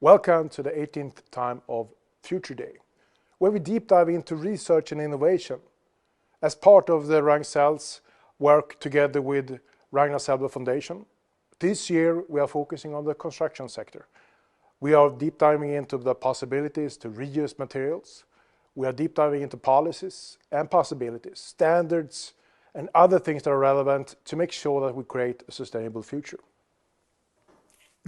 Welcome to the 18th time of Future Day, where we deep dive into research and innovation. As part of the Ragn-Sells work together with Ragn-Sells Foundation, this year we are focusing on the construction sector. We are deep diving into the possibilities to reuse materials. We are deep diving into policies and possibilities, standards, and other things that are relevant to make sure that we create a sustainable future.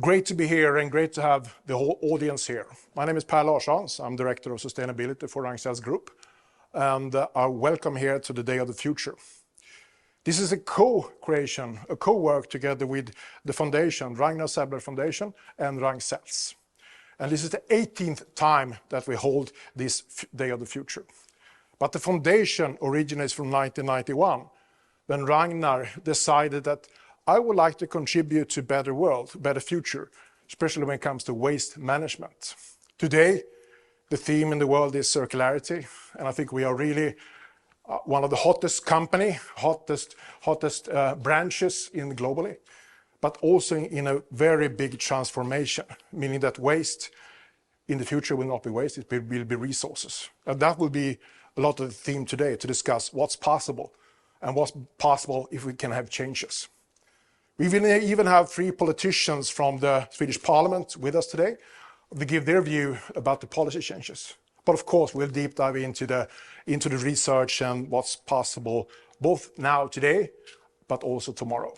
Great to be here and great to have the whole audience here. My name is Per Larssons. I'm Director of Sustainability for Ragn-Sells Group, and I welcome here to the Day of the Future. This is a co-creation, a co-work together with the foundation, Ragn-Sells Foundation and Ragn-Sells. And this is the 18th time that we hold this Day of the Future. But the foundation originates from 1991, when Ragnar decided that I would like to contribute to a better world, a better future, especially when it comes to waste management. Today, the theme in the world is circularity, and I think we are really one of the hottest branches globally, but also in a very big transformation, meaning that waste in the future will not be waste, it will be resources. And that will be a lot of the theme today, to discuss what's possible and what's possible if we can have changes. We will even have 3 politicians from the Swedish Parliament with us today to give their view about the policy changes. But of course, we'll deep dive into the research and what's possible, both now, today, but also tomorrow.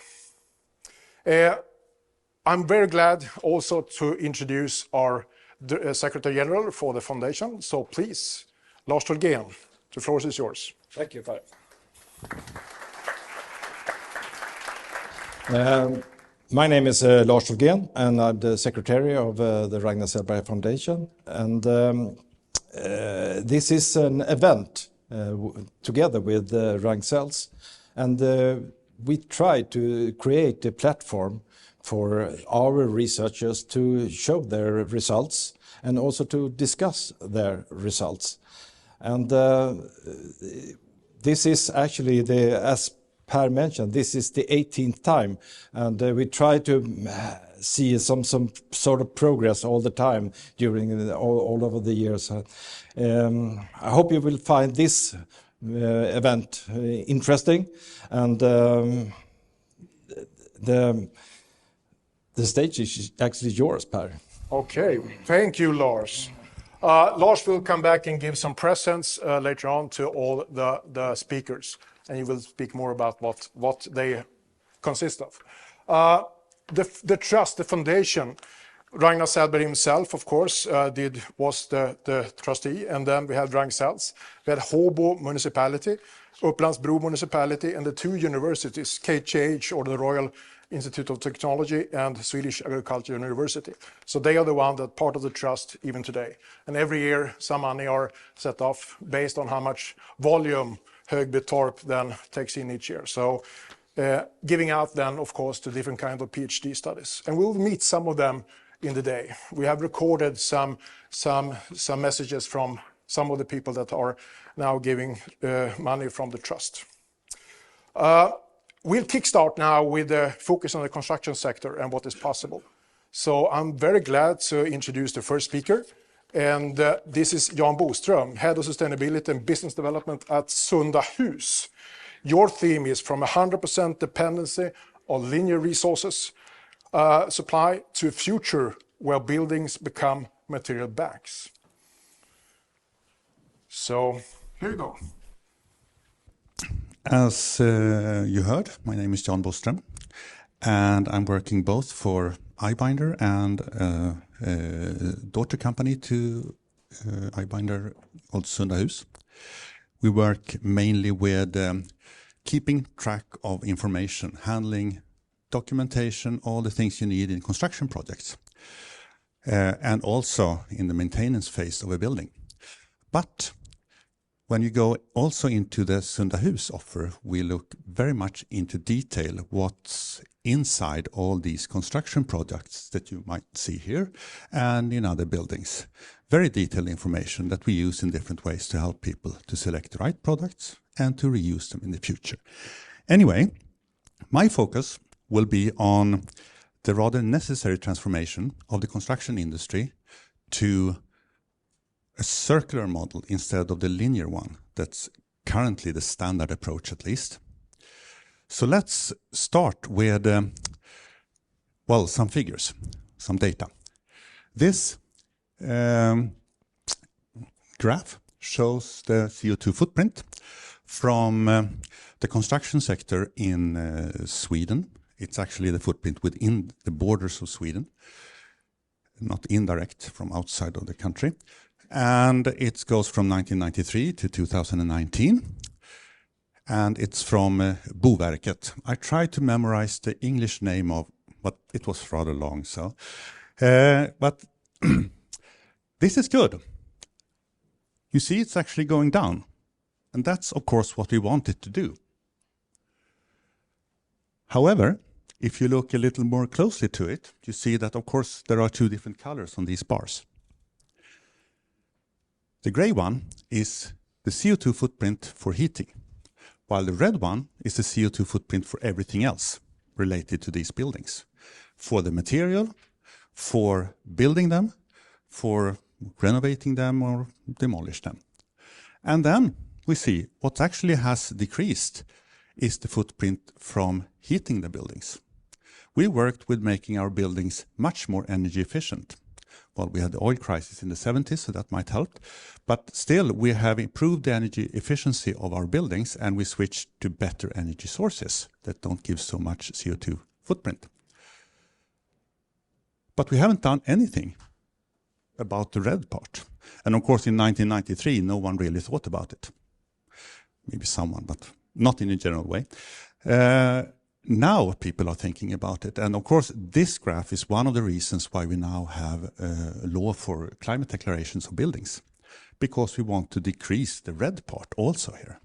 I'm very glad also to introduce our Secretary General for the Foundation. So please, Lars Tolgén, the floor is yours. Thank you, Per. My name is Lars Tolgén, and I'm the Secretary of the Ragn-Sells Foundation. And this is an event together with Ragn-Sells. And we try to create a platform for our researchers to show their results and also to discuss their results. And this is actually, as Per mentioned, this is the 18th time, and we try to see some sort of progress all the time during all over the years. I hope you will find this event interesting, and the stage is actually yours, Per. Okay, thank you, Lars. Lars will come back and give some presents later on to all the speakers, and he will speak more about what they consist of. The trust, the foundation, Ragnar Selberg himself, of course, was the trustee, and then we had Ragn-Sells. We had Håbo Municipality, Upplands-Bro Municipality, and the 2 universities, KTH, or the Royal Institute of Technology, and Swedish Agricultural University. So they are the one that part of the trust even today. And every year some money are set off based on how much volume Högby-Torp then takes in each year. So giving out then, of course, to different kinds of PhD studies. And we'll meet some of them in the day. We have recorded some messages from some of the people that are now giving money from the trust. We'll kickstart now with a focus on the construction sector and what is possible. So I'm very glad to introduce the first speaker. And this is Jan Boström, Head of Sustainability and Business Development at Sunda Hus. Your theme is from 100% dependency on linear resources supply to a future where buildings become material banks. So here you go. As you heard, my name is Jan Boström, and I'm working both for iBinder and a daughter company to iBinder called Sunda Hus. We work mainly with keeping track of information, handling documentation, all the things you need in construction projects, and also in the maintenance phase of a building. But when you go also into the Sunda Hus offer, we look very much into detail what's inside all these construction projects that you might see here and in other buildings. Very detailed information that we use in different ways to help people to select the right products and to reuse them in the future. Anyway, my focus will be on the rather necessary transformation of the construction industry to a circular model instead of the linear one. That's currently the standard approach, at least. So let's start with, well, some figures, some data. This graph shows the CO2 footprint from the construction sector in Sweden. It's actually the footprint within the borders of Sweden, not indirect from outside of the country. And it goes from 1993 to 2019. And it's from Boverket. I tried to memorize the English name of, but it was rather long, so. But this is good. You see, it's actually going down. And that's, of course, what we want it to do. However, if you look a little more closely to it, you see that, of course, there are two different colors on these bars. The gray one is the CO2 footprint for heating, while the red one is the CO2 footprint for everything else related to these buildings. For the material, for building them, for renovating them or demolish them. And then we see what actually has decreased is the footprint from heating the buildings. We worked with making our buildings much more energy efficient. Well, we had the oil crisis in the 70s, so that might help. But still, we have improved the energy efficiency of our buildings, and we switched to better energy sources that don't give so much CO2 footprint. But we haven't done anything about the red part. And of course, in 1993, no one really thought about it. Maybe someone, but not in a general way. Now people are thinking about it. And of course, this graph is one of the reasons why we now have a law for climate declarations of buildings, because we want to decrease the red part also here.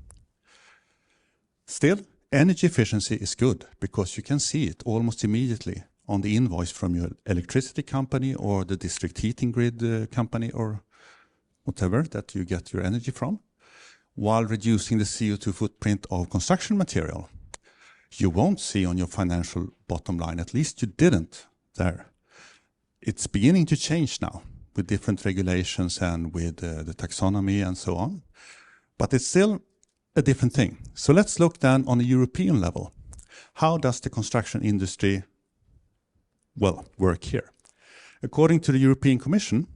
Still, energy efficiency is good because you can see it almost immediately on the invoice from your electricity company or the district heating grid company or whatever that you get your energy from, while reducing the CO2 footprint of construction material. You won't see on your financial bottom line, at least you didn't there. It's beginning to change now with different regulations and with the taxonomy and so on. But it's still a different thing. So let's look then on a European level. How does the construction industry, well, work here? According to the European Commission,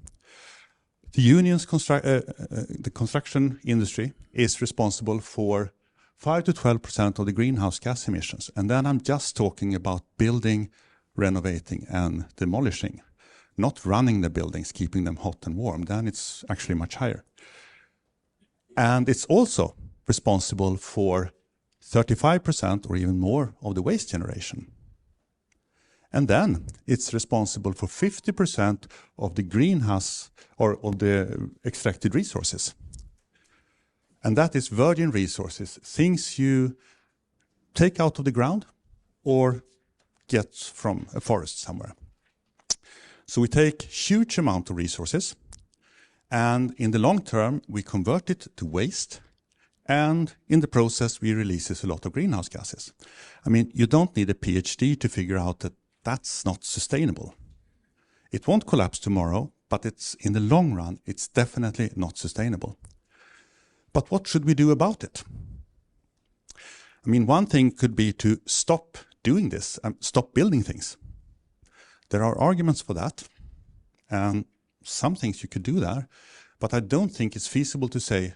the union's the construction industry is responsible for 5 to 12% of the greenhouse gas emissions. And then I'm just talking about building, renovating, and demolishing, not running the buildings, keeping them hot and warm. Then it's actually much higher. And it's also responsible for 35% or even more of the waste generation. And then it's responsible for 50% of the greenhouse or of the extracted resources. And that is virgin resources, things you take out of the ground or get from a forest somewhere. So we take huge amount of resources, and in the long term, we convert it to waste, and in the process, we release a lot of greenhouse gases. I mean, you don't need a PhD to figure out that that's not sustainable. It won't collapse tomorrow, but it's in the long run, it's definitely not sustainable. But what should we do about it? I mean, one thing could be to stop doing this and stop building things. There are arguments for that, and some things you could do there, but I don't think it's feasible to say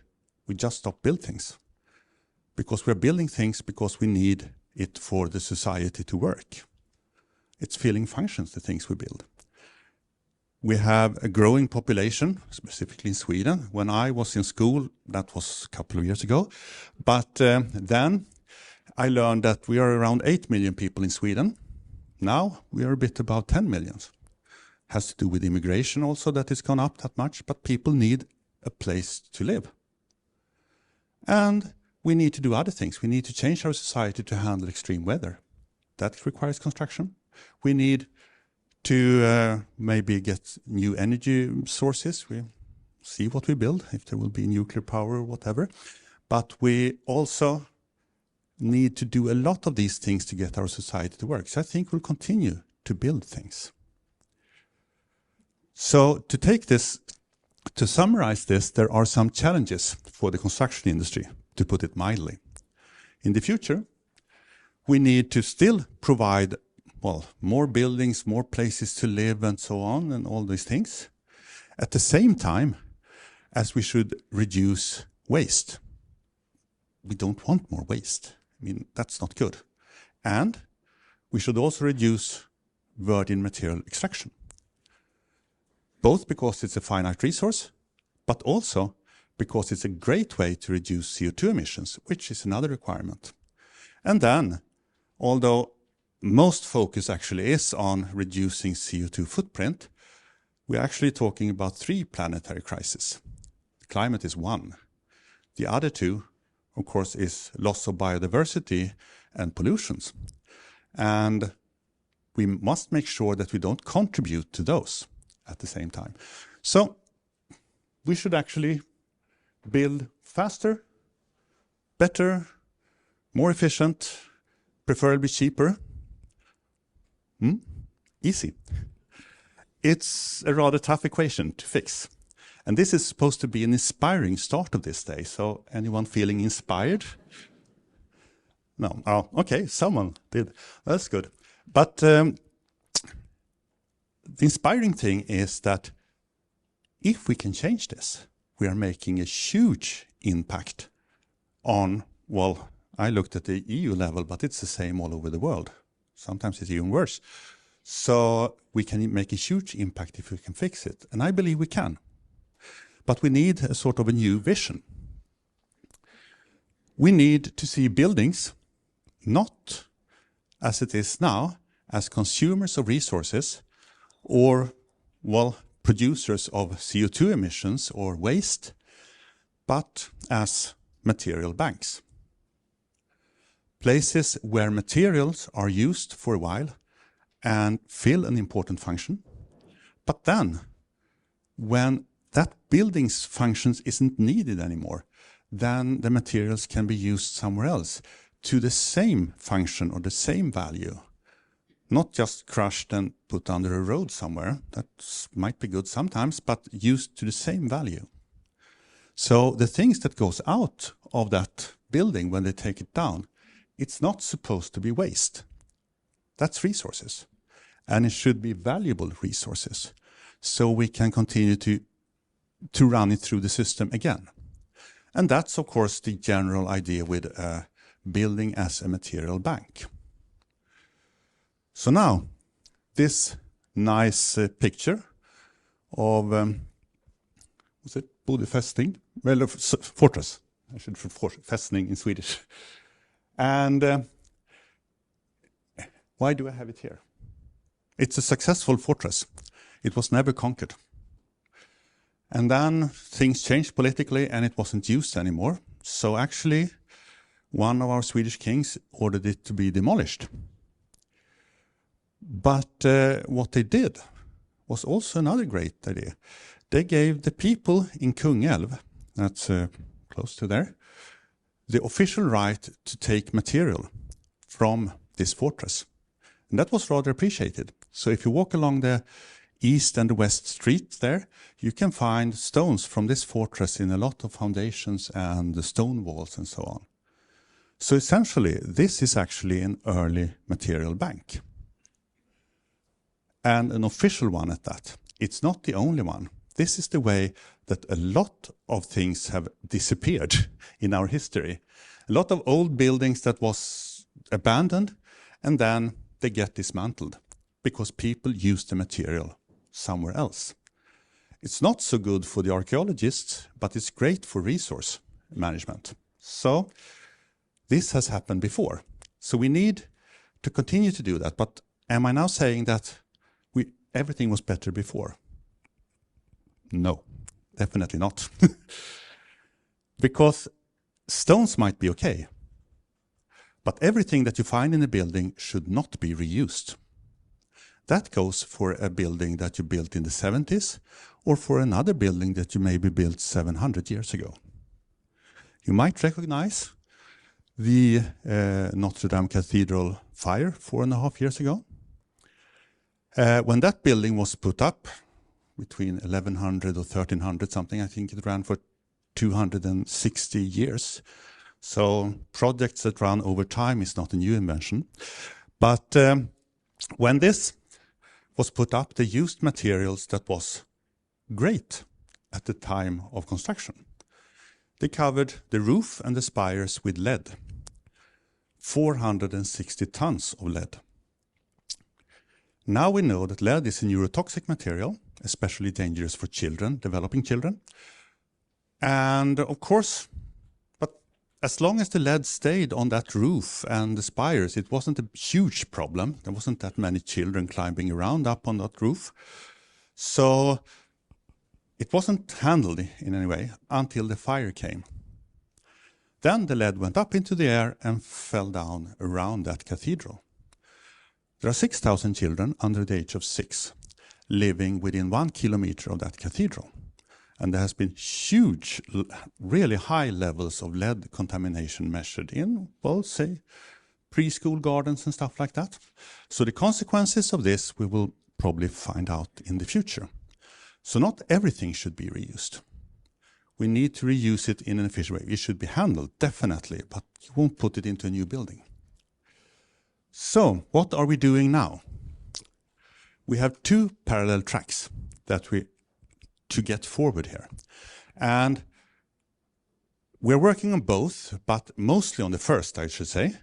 we just stop building things. Because we're building things because we need it for the society to work. It's filling functions, the things we build. We have a growing population, specifically in Sweden. When I was in school, that was a couple of years ago. But then I learned that we are around 8 million people in Sweden. Now we are a bit about 10 million. Has to do with immigration also, that it's gone up that much. But people need a place to live. And we need to do other things. We need to change our society to handle extreme weather. That requires construction. We need to maybe get new energy sources. We see what we build, if there will be nuclear power or whatever. But we also need to do a lot of these things to get our society to work. So I think we'll continue to build things. So to summarize this, there are some challenges for the construction industry, to put it mildly. In the future, we need to still provide, well, more buildings, more places to live and so on, and all these things. At the same time, as we should reduce waste. We don't want more waste. I mean, that's not good. And we should also reduce virgin material extraction. Both because it's a finite resource, but also because it's a great way to reduce CO2 emissions, which is another requirement. And then, although most focus actually is on reducing CO2 footprint, we're actually talking about 3 planetary crises. Climate is one. The other 2, of course, is loss of biodiversity and pollutions. And we must make sure that we don't contribute to those at the same time. So we should actually build faster, better, more efficient, preferably cheaper. Easy. It's a rather tough equation to fix. And this is supposed to be an inspiring start of this day. So anyone feeling inspired? No. Oh, okay, someone did. That's good. But the inspiring thing is that if we can change this, we are making a huge impact on, well, I looked at the EU level, but it's the same all over the world. Sometimes it's even worse. So we can make a huge impact if we can fix it. And I believe we can. But we need a sort of a new vision. We need to see buildings not as it is now, as consumers of resources or, well, producers of CO2 emissions or waste, but as material banks. Places where materials are used for a while and fill an important function, but then when that building's functions isn't needed anymore, then the materials can be used somewhere else to the same function or the same value. Not just crushed and put under a road somewhere. That might be good sometimes, but used to the same value. So the things that goes out of that building when they take it down, it's not supposed to be waste. That's resources. And it should be valuable resources. So we can continue to run it through the system again. And that's, of course, the general idea with building as a material bank. So now, this nice picture of, was it Bodefästning? Well, fortress. I should fästning in Swedish. And why do I have it here? It's a successful fortress. It was never conquered. And then things changed politically and it wasn't used anymore. So actually, one of our Swedish kings ordered it to be demolished. But what they did was also another great idea. They gave the people in Kungälv, that's close to there, the official right to take material from this fortress. And that was rather appreciated. So if you walk along the east and the west street there, you can find stones from this fortress in a lot of foundations and the stone walls and so on. So essentially, this is actually an early material bank. And an official one at that. It's not the only one. This is the way that a lot of things have disappeared in our history. A lot of old buildings that was abandoned and then they get dismantled because people use the material somewhere else. It's not so good for the archaeologists, but it's great for resource management. So this has happened before. So we need to continue to do that. But am I now saying that everything was better before? No, definitely not. Because stones might be okay, but everything that you find in a building should not be reused. That goes for a building that you built in the 70s or for another building that you maybe built 700 years ago. You might recognize the Notre Dame Cathedral fire 4.5 years ago. When that building was put up, between 1100 or 1300 something. I think it ran for 260 years. So projects that run over time is not a new invention. But when this was put up, they used materials that was great at the time of construction. They covered the roof and the spires with lead. 460 tons of lead. Now we know that lead is a neurotoxic material, especially dangerous for children, developing children. And of course, but as long as the lead stayed on that roof and the spires, it wasn't a huge problem. There wasn't that many children climbing around up on that roof. So it wasn't handled in any way until the fire came. Then the lead went up into the air and fell down around that cathedral. There are 6,000 children under the age of 6 living within 1 kilometer of that cathedral. And there has been huge, really high levels of lead contamination measured in, well, say, preschool gardens and stuff like that. So the consequences of this we will probably find out in the future. So not everything should be reused. We need to reuse it in an efficient way. It should be handled, definitely, but you won't put it into a new building. So what are we doing now? We have 2 parallel tracks that we to get forward here. And we're working on both, but mostly on the first, I should say.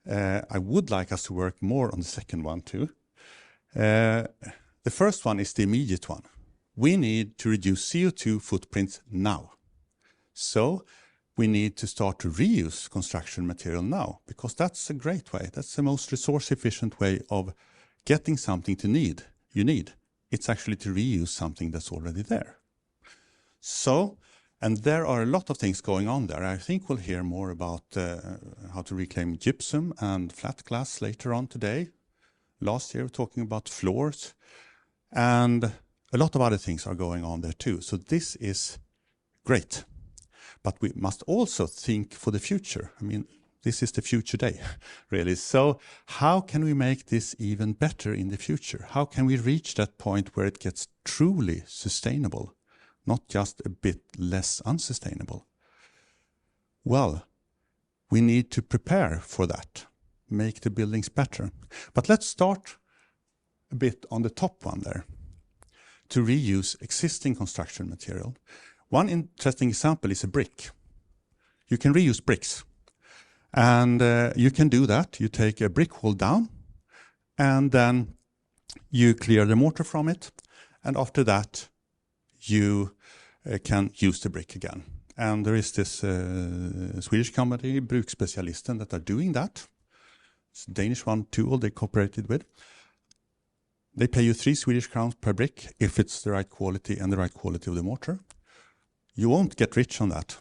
I would like us to work more on the second one too. The first one is the immediate one. We need to reduce CO2 footprints now. So we need to start to reuse construction material now, because that's a great way. That's the most resource efficient way of getting something you need. It's actually to reuse something that's already there. So, and there are a lot of things going on there. I think we'll hear more about how to reclaim gypsum and flat glass later on today. Last year, talking about floors. And a lot of other things are going on there too. So this is great. But we must also think for the future. I mean, this is the future day, really. So how can we make this even better in the future? How can we reach that point where it gets truly sustainable, not just a bit less unsustainable? Well, we need to prepare for that, make the buildings better. But let's start a bit on the top one there, to reuse existing construction material. One interesting example is a brick. You can reuse bricks. And you can do that. You take a brick wall down, and then you clear the mortar from it. And after that, you can use the brick again. And there is this Swedish company, Bruksspecialisten, that are doing that. It's a Danish one too, they cooperated with. They pay you 3 Swedish crowns per brick if it's the right quality and the right quality of the mortar. You won't get rich on that,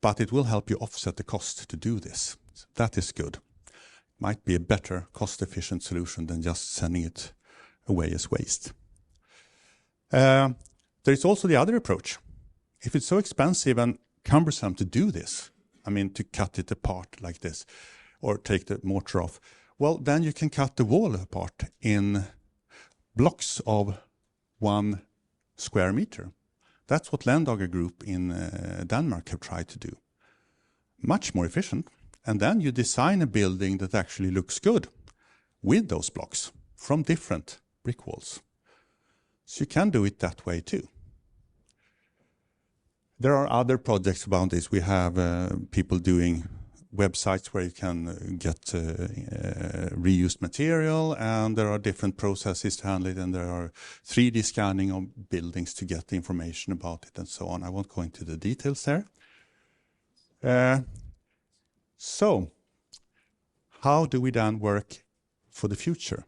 but it will help you offset the cost to do this. So that is good. Might be a better cost-efficient solution than just sending it away as waste. There is also the other approach. If it's so expensive and cumbersome to do this, I mean to cut it apart like this, or take the mortar off, well, then you can cut the wall apart in blocks of 1 square meter. That's what Lendager Group in Denmark have tried to do. Much more efficient. And then you design a building that actually looks good with those blocks from different brick walls. So you can do it that way too. There are other projects around this. We have people doing websites where you can get reused material, and there are different processes to handle it, and there are 3D scanning of buildings to get the information about it and so on. I won't go into the details there. So, how do we then work for the future?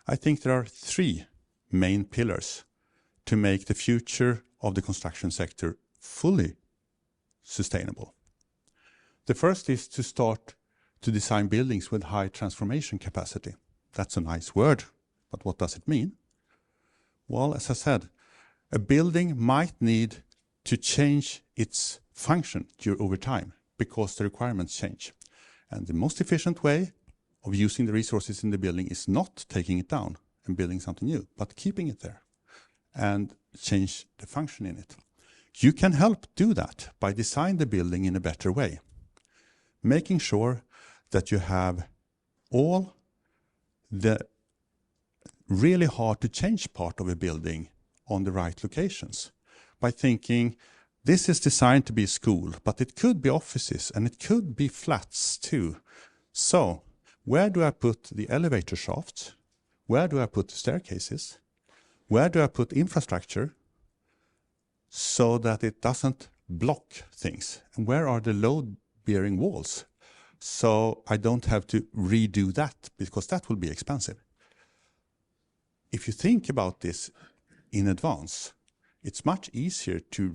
I think there are 3 main pillars to make the future of the construction sector fully sustainable. The first is to start to design buildings with high transformation capacity. That's a nice word, but what does it mean? Well, as I said, a building might need to change its function over time because the requirements change. And the most efficient way of using the resources in the building is not taking it down and building something new, but keeping it there. and change the function in it. You can help do that by designing the building in a better way, making sure that you have all the really hard to change part of a building on the right locations, by thinking this is designed to be a school, but it could be offices and it could be flats too. So where do I put the elevator shafts? Where do I put the staircases? Where do I put infrastructure so that it doesn't block things? And where are the load-bearing walls? So I don't have to redo that, because that will be expensive. If you think about this in advance, it's much easier to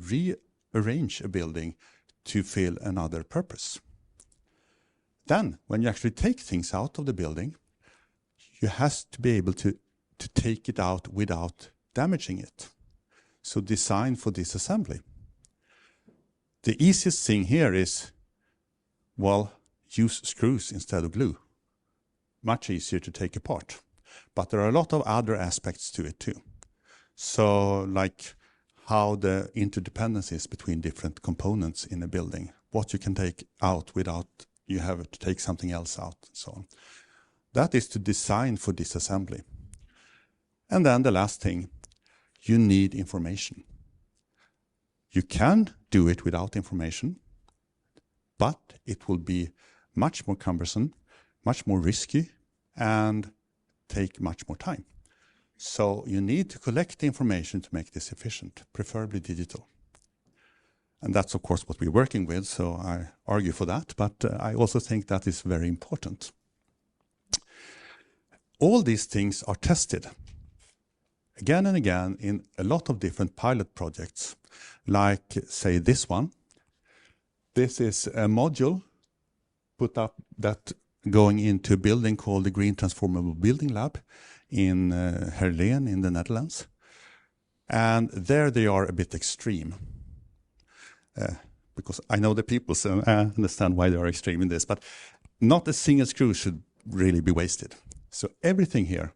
rearrange a building to fill another purpose. Then, when you actually take things out of the building, you have to be able to take it out without damaging it. So design for disassembly. The easiest thing here is, well, use screws instead of glue. Much easier to take apart. But there are a lot of other aspects to it too. So like how the interdependencies between different components in a building, what you can take out without you have to take something else out, and so on. That is to design for disassembly. And then the last thing, you need information. You can do it without information, but it will be much more cumbersome, much more risky, and take much more time. So you need to collect the information to make this efficient, preferably digital. And that's of course what we're working with, so I argue for that, but I also think that is very important. All these things are tested again and again in a lot of different pilot projects, like say this one. This is a module put up that going into a building called the Green Transformable Building Lab in Herleen in the Netherlands. And there they are a bit extreme. Because I know the people, so I understand why they are extreme in this, but not a single screw should really be wasted. So everything here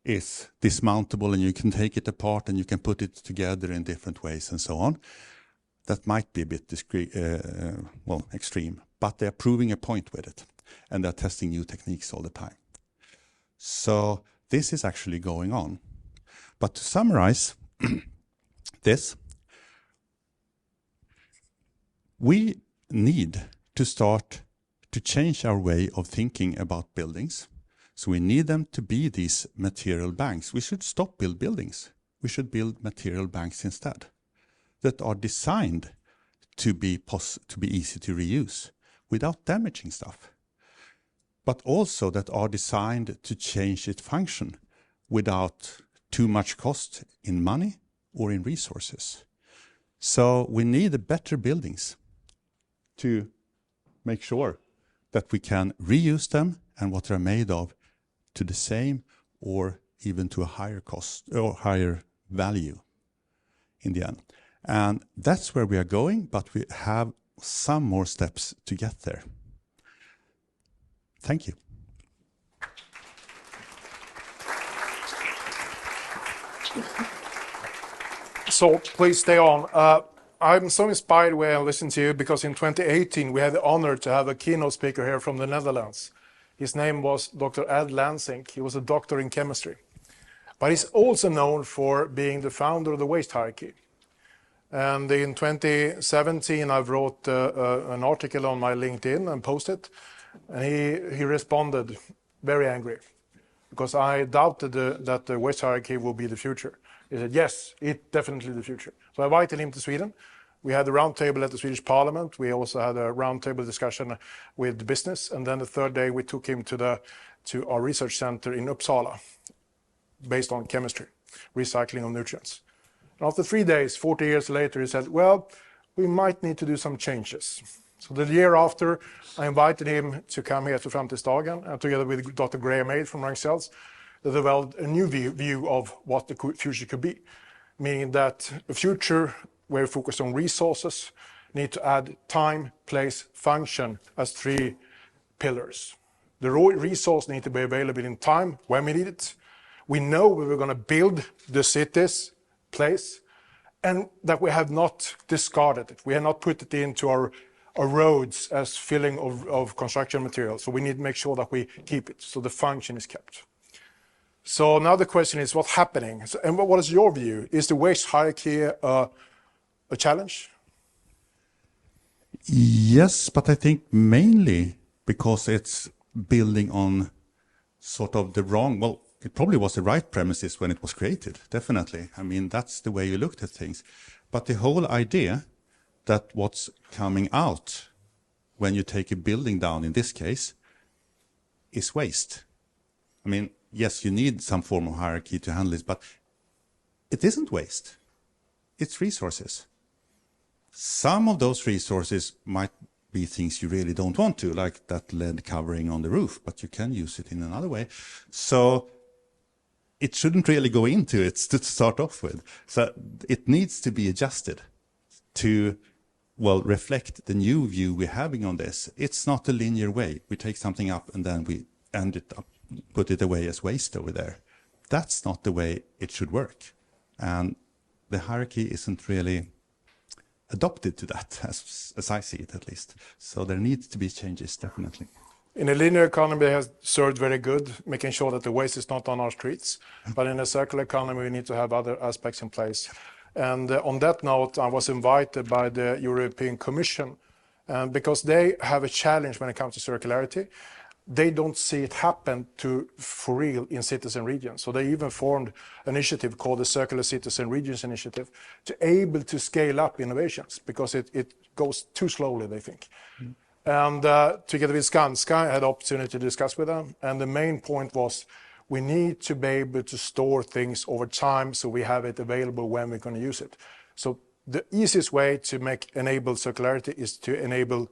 is dismountable, and you can take it apart and you can put it together in different ways and so on. That might be a bit extreme, but they're proving a point with it, and they're testing new techniques all the time. So this is actually going on. But to summarize this, we need to start to change our way of thinking about buildings. So we need them to be these material banks. We should stop build buildings. We should build material banks instead, that are designed to be easy to reuse without damaging stuff, but also that are designed to change its function without too much cost in money or in resources. So we need better buildings to make sure that we can reuse them and what they're made of to the same or even to a higher cost or higher value in the end. And that's where we are going, but we have some more steps to get there. Thank you. So please stay on. I'm so inspired when I listen to you, because in 2018 we had the honor to have a keynote speaker here from the Netherlands. His name was Dr. Ed Lansing. He was a doctor in chemistry. But he's also known for being the founder of the waste hierarchy. And in 2017 I wrote an article on my LinkedIn and posted it. And he responded very angry, because I doubted that the waste hierarchy will be the future. He said, yes, it's definitely the future. So I invited him to Sweden. We had a roundtable at the Swedish Parliament. We also had a roundtable discussion with business. And then the third day we took him to our research center in Uppsala, based on chemistry, recycling of nutrients. And after 3 days, 40 years later, he said, well, we might need to do some changes. So the year after, I invited him to come here to Framtidsdagen, and together with Dr. Graham Aid from Ragn-Sells, they developed a new view of what the future could be, meaning that a future where we focus on resources need to add time, place, function as 3 pillars. The resource need to be available in time when we need it. We know we were going to build the cities, place, and that we have not discarded it. We have not put it into our roads as filling of construction material. So we need to make sure that we keep it, so the function is kept. So now the question is, what's happening? And what is your view? Is the waste hierarchy a challenge? Yes, but I think mainly because it's building on sort of the wrong, well, it probably was the right premises when it was created, definitely. I mean, that's the way you looked at things. But the whole idea that what's coming out when you take a building down, in this case, is waste. I mean, yes, you need some form of hierarchy to handle this, but it isn't waste. It's resources. Some of those resources might be things you really don't want to, like that lead covering on the roof, but you can use it in another way. So it shouldn't really go into it to start off with. So it needs to be adjusted to, well, reflect the new view we're having on this. It's not a linear way. We take something up and then we end it up, put it away as waste over there. That's not the way it should work. And the hierarchy isn't really adopted to that, as I see it at least. So there needs to be changes, definitely. In a linear economy, it has served very good, making sure that the waste is not on our streets. But in a circular economy, we need to have other aspects in place. And on that note, I was invited by the European Commission, because they have a challenge when it comes to circularity. They don't see it happen for real in cities and regions. So they even formed an initiative called the Circular Cities and Regions Initiative to able to scale up innovations, because it goes too slowly, they think. And together with Skanska, I had the opportunity to discuss with them. And the main point was we need to be able to store things over time so we have it available when we're going to use it. So the easiest way to enable circularity is to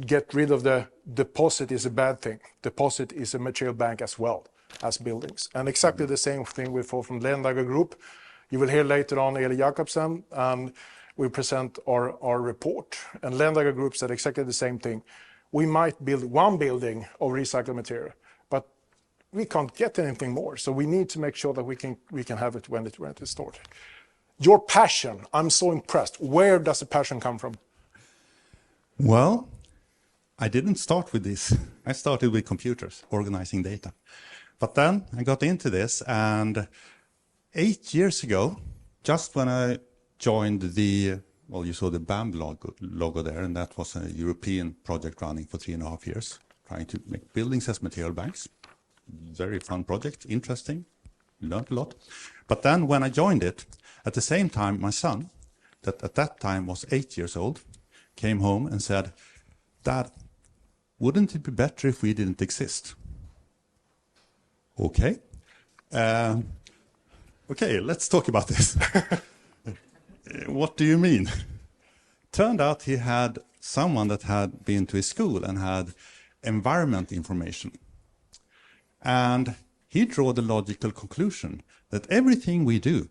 get rid of the deposit is a bad thing. Deposit is a material bank as well as buildings. And exactly the same thing we saw from Lendager Group. You will hear later on Eli Jakobsen, and we present our report. And Lendager Group said exactly the same thing. We might build one building of recycled material, but we can't get anything more. So we need to make sure that we can have it when it is stored. Your passion, I'm so impressed. Where does the passion come from? Well, I didn't start with this. I started with computers, organizing data. But then I got into this, and 8 years ago, just when I joined you saw the BAM logo there, and that was a European project running for 3.5 years, trying to make buildings as material banks. Very fun project, interesting, learned a lot. But then when I joined it, at the same time, my son, that at that time was 8 years old, came home and said, "Dad, wouldn't it be better if we didn't exist?" Okay. Okay, let's talk about this. What do you mean? Turned out he had someone that had been to his school and had environment information. And he drew the logical conclusion that everything we do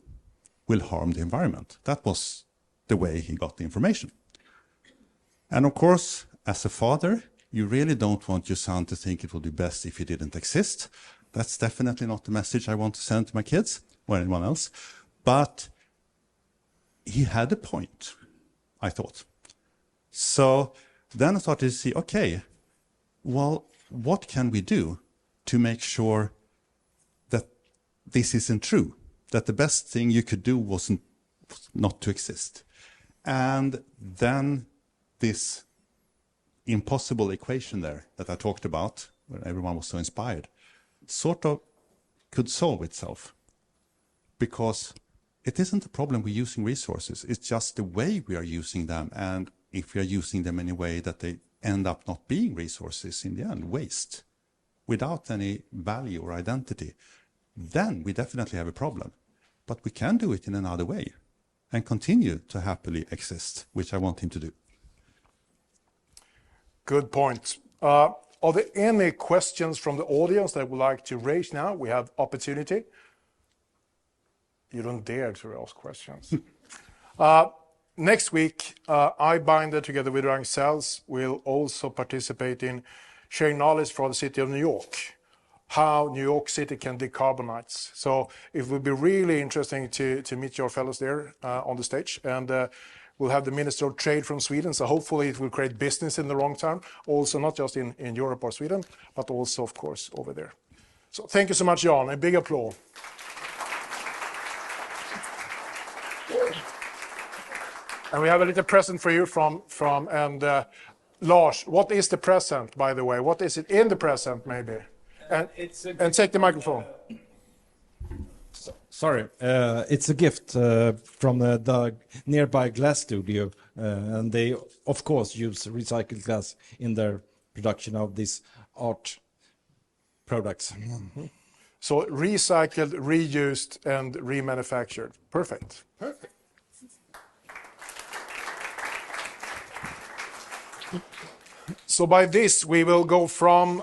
will harm the environment. That was the way he got the information. And of course, as a father, you really don't want your son to think it would be best if he didn't exist. That's definitely not the message I want to send to my kids or anyone else. But he had a point, I thought. So then I started to see, okay, well, what can we do to make sure that this isn't true? That the best thing you could do was not to exist. And then this impossible equation there that I talked about, where everyone was so inspired, sort of could solve itself. Because it isn't a problem we're using resources, it's just the way we are using them, and if we are using them in a way that they end up not being resources in the end, waste, without any value or identity, then we definitely have a problem. But we can do it in another way and continue to happily exist, which I want him to do. Good point. Are there any questions from the audience that would like to raise now? We have opportunity. You don't dare to ask questions. Next week, iBinder together with Ragn-Sells will also participate in sharing knowledge for the city of New York. how New York City can decarbonize. So it would be really interesting to meet your fellows there on the stage. And we'll have the Minister of Trade from Sweden, so hopefully it will create business in the long term, also not just in Europe or Sweden, but also, of course, over there. So thank you so much, Jan. A big applause. And we have a little present for you from Lars. What is the present, by the way? What is it in the present, maybe? And take the microphone. Sorry, it's a gift from the nearby glass studio, and they, of course, use recycled glass in their production of these art products. Mm-hmm. So recycled, reused, and remanufactured. Perfect. Perfect. So by this, we will go from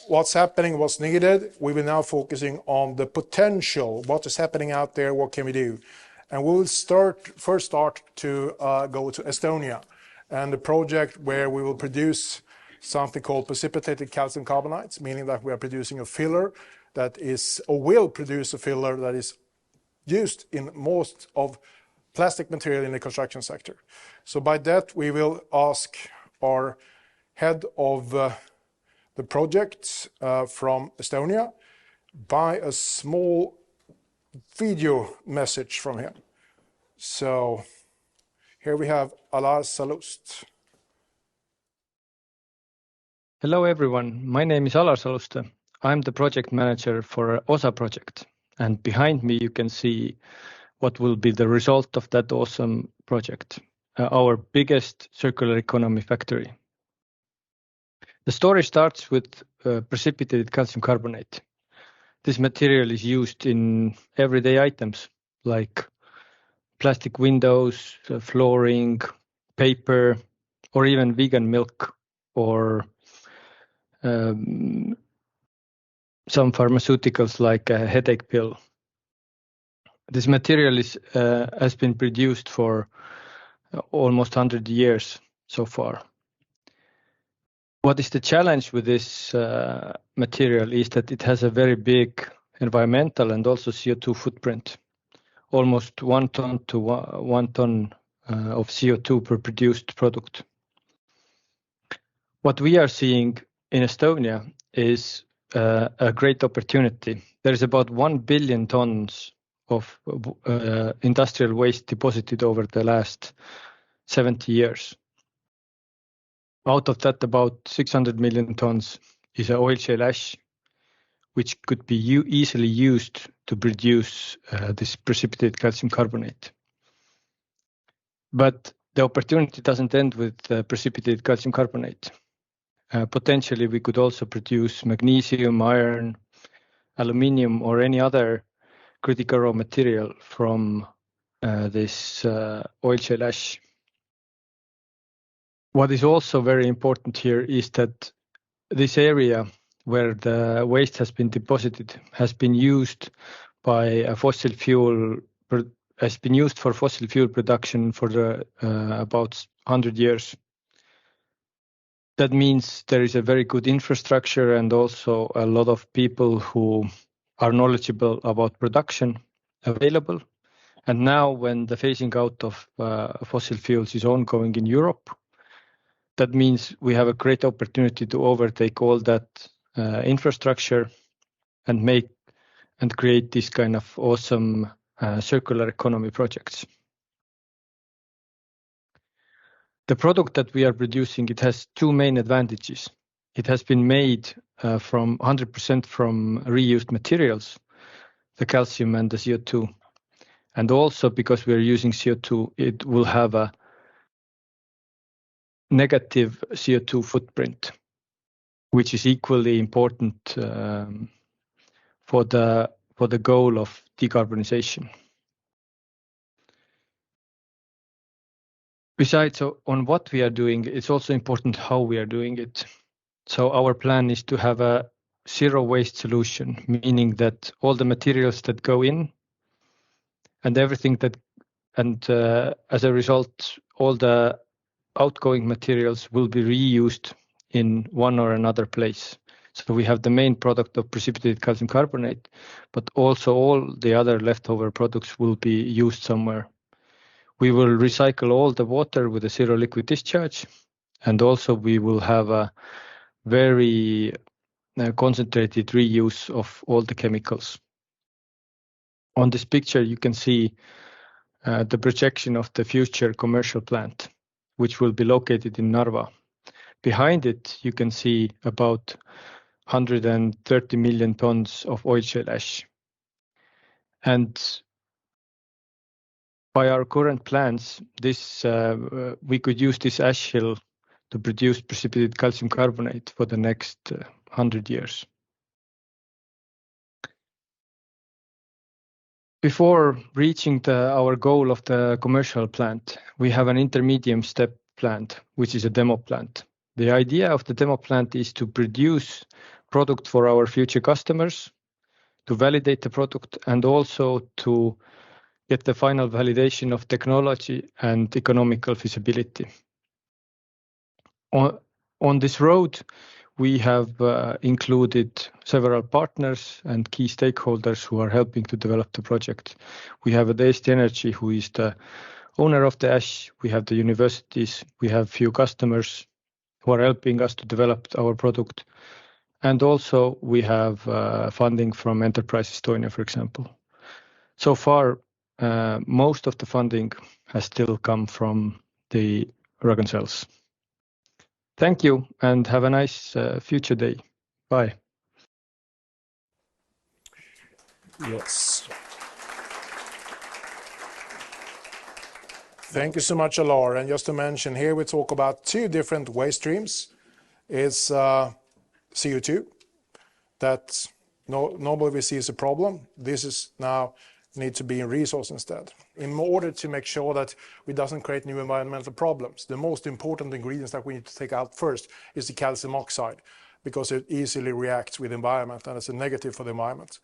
what's happening, what's needed. We will now focusing on the potential, what is happening out there, what can we do? And we will first start to go to Estonia and the project where we will produce something called precipitated calcium carbonates, meaning that we are producing a filler that is, or will produce a filler that is used in most of plastic material in the construction sector. So by that, we will ask our head of the project from Estonia by a small video message from him. So here we have Alar Salust. Hello everyone, my name is Alar Saluste. I'm the project manager for OSA project, and behind me you can see what will be the result of that awesome project, our biggest circular economy factory. The story starts with precipitated calcium carbonate. This material is used in everyday items like plastic windows, flooring, paper, or even vegan milk, or some pharmaceuticals like a headache pill. This material has been produced for almost 100 years so far. What is the challenge with this material is that it has a very big environmental and also CO2 footprint, almost 1 ton to 1 ton of CO2 per produced product. What we are seeing in Estonia is a great opportunity. There is about 1 billion tons of industrial waste deposited over the last 70 years. Out of that, about 600 million tons is oil shale ash, which could be easily used to produce this precipitated calcium carbonate. But the opportunity doesn't end with precipitated calcium carbonate. Potentially, we could also produce magnesium, iron, aluminium, or any other critical raw material from this oil shale ash. What is also very important here is that this area where the waste has been deposited has been used by fossil fuel production for about 100 years. That means there is a very good infrastructure and also a lot of people who are knowledgeable about production available. And now when the phasing out of fossil fuels is ongoing in Europe, that means we have a great opportunity to overtake all that infrastructure and create this kind of awesome circular economy projects. The product that we are producing, it has two main advantages. It has been made from 100% from reused materials, the calcium and the CO2. And also because we are using CO2, it will have a negative CO2 footprint, which is equally important for the goal of decarbonization. Besides on what we are doing, it's also important how we are doing it. So our plan is to have a zero waste solution, meaning that all the materials that go in and everything as a result, all the outgoing materials will be reused in one or another place. So we have the main product of precipitated calcium carbonate, but also all the other leftover products will be used somewhere. We will recycle all the water with a zero liquid discharge, and also we will have a very concentrated reuse of all the chemicals. On this picture, you can see the projection of the future commercial plant, which will be located in Narva. Behind it, you can see about 130 million tons of oil shale ash. And by our current plans, we could use this ash hill to produce precipitated calcium carbonate for the next 100 years. Before reaching our goal of the commercial plant, we have an intermediate step plant, which is a demo plant. The idea of the demo plant is to produce product for our future customers, to validate the product, and also to get the final validation of technology and economical feasibility. On this road, we have included several partners and key stakeholders who are helping to develop the project. We have Eesti Energy, who is the owner of the ash. We have the universities. We have few customers who are helping us to develop our product. And also we have funding from Enterprise Estonia, for example. So far, most of the funding has still come from the Ragn-Sells. Thank you and have a nice future day. Bye. Yes. Thank you so much, Alar. And just to mention, here we talk about two different waste streams. It's CO2 that normally we see as a problem. This is now need to be in resource instead. In order to make sure that we doesn't create new environmental problems, the most important ingredients that we need to take out first is the calcium oxide, because it easily reacts with the environment and it's a negative for the environment.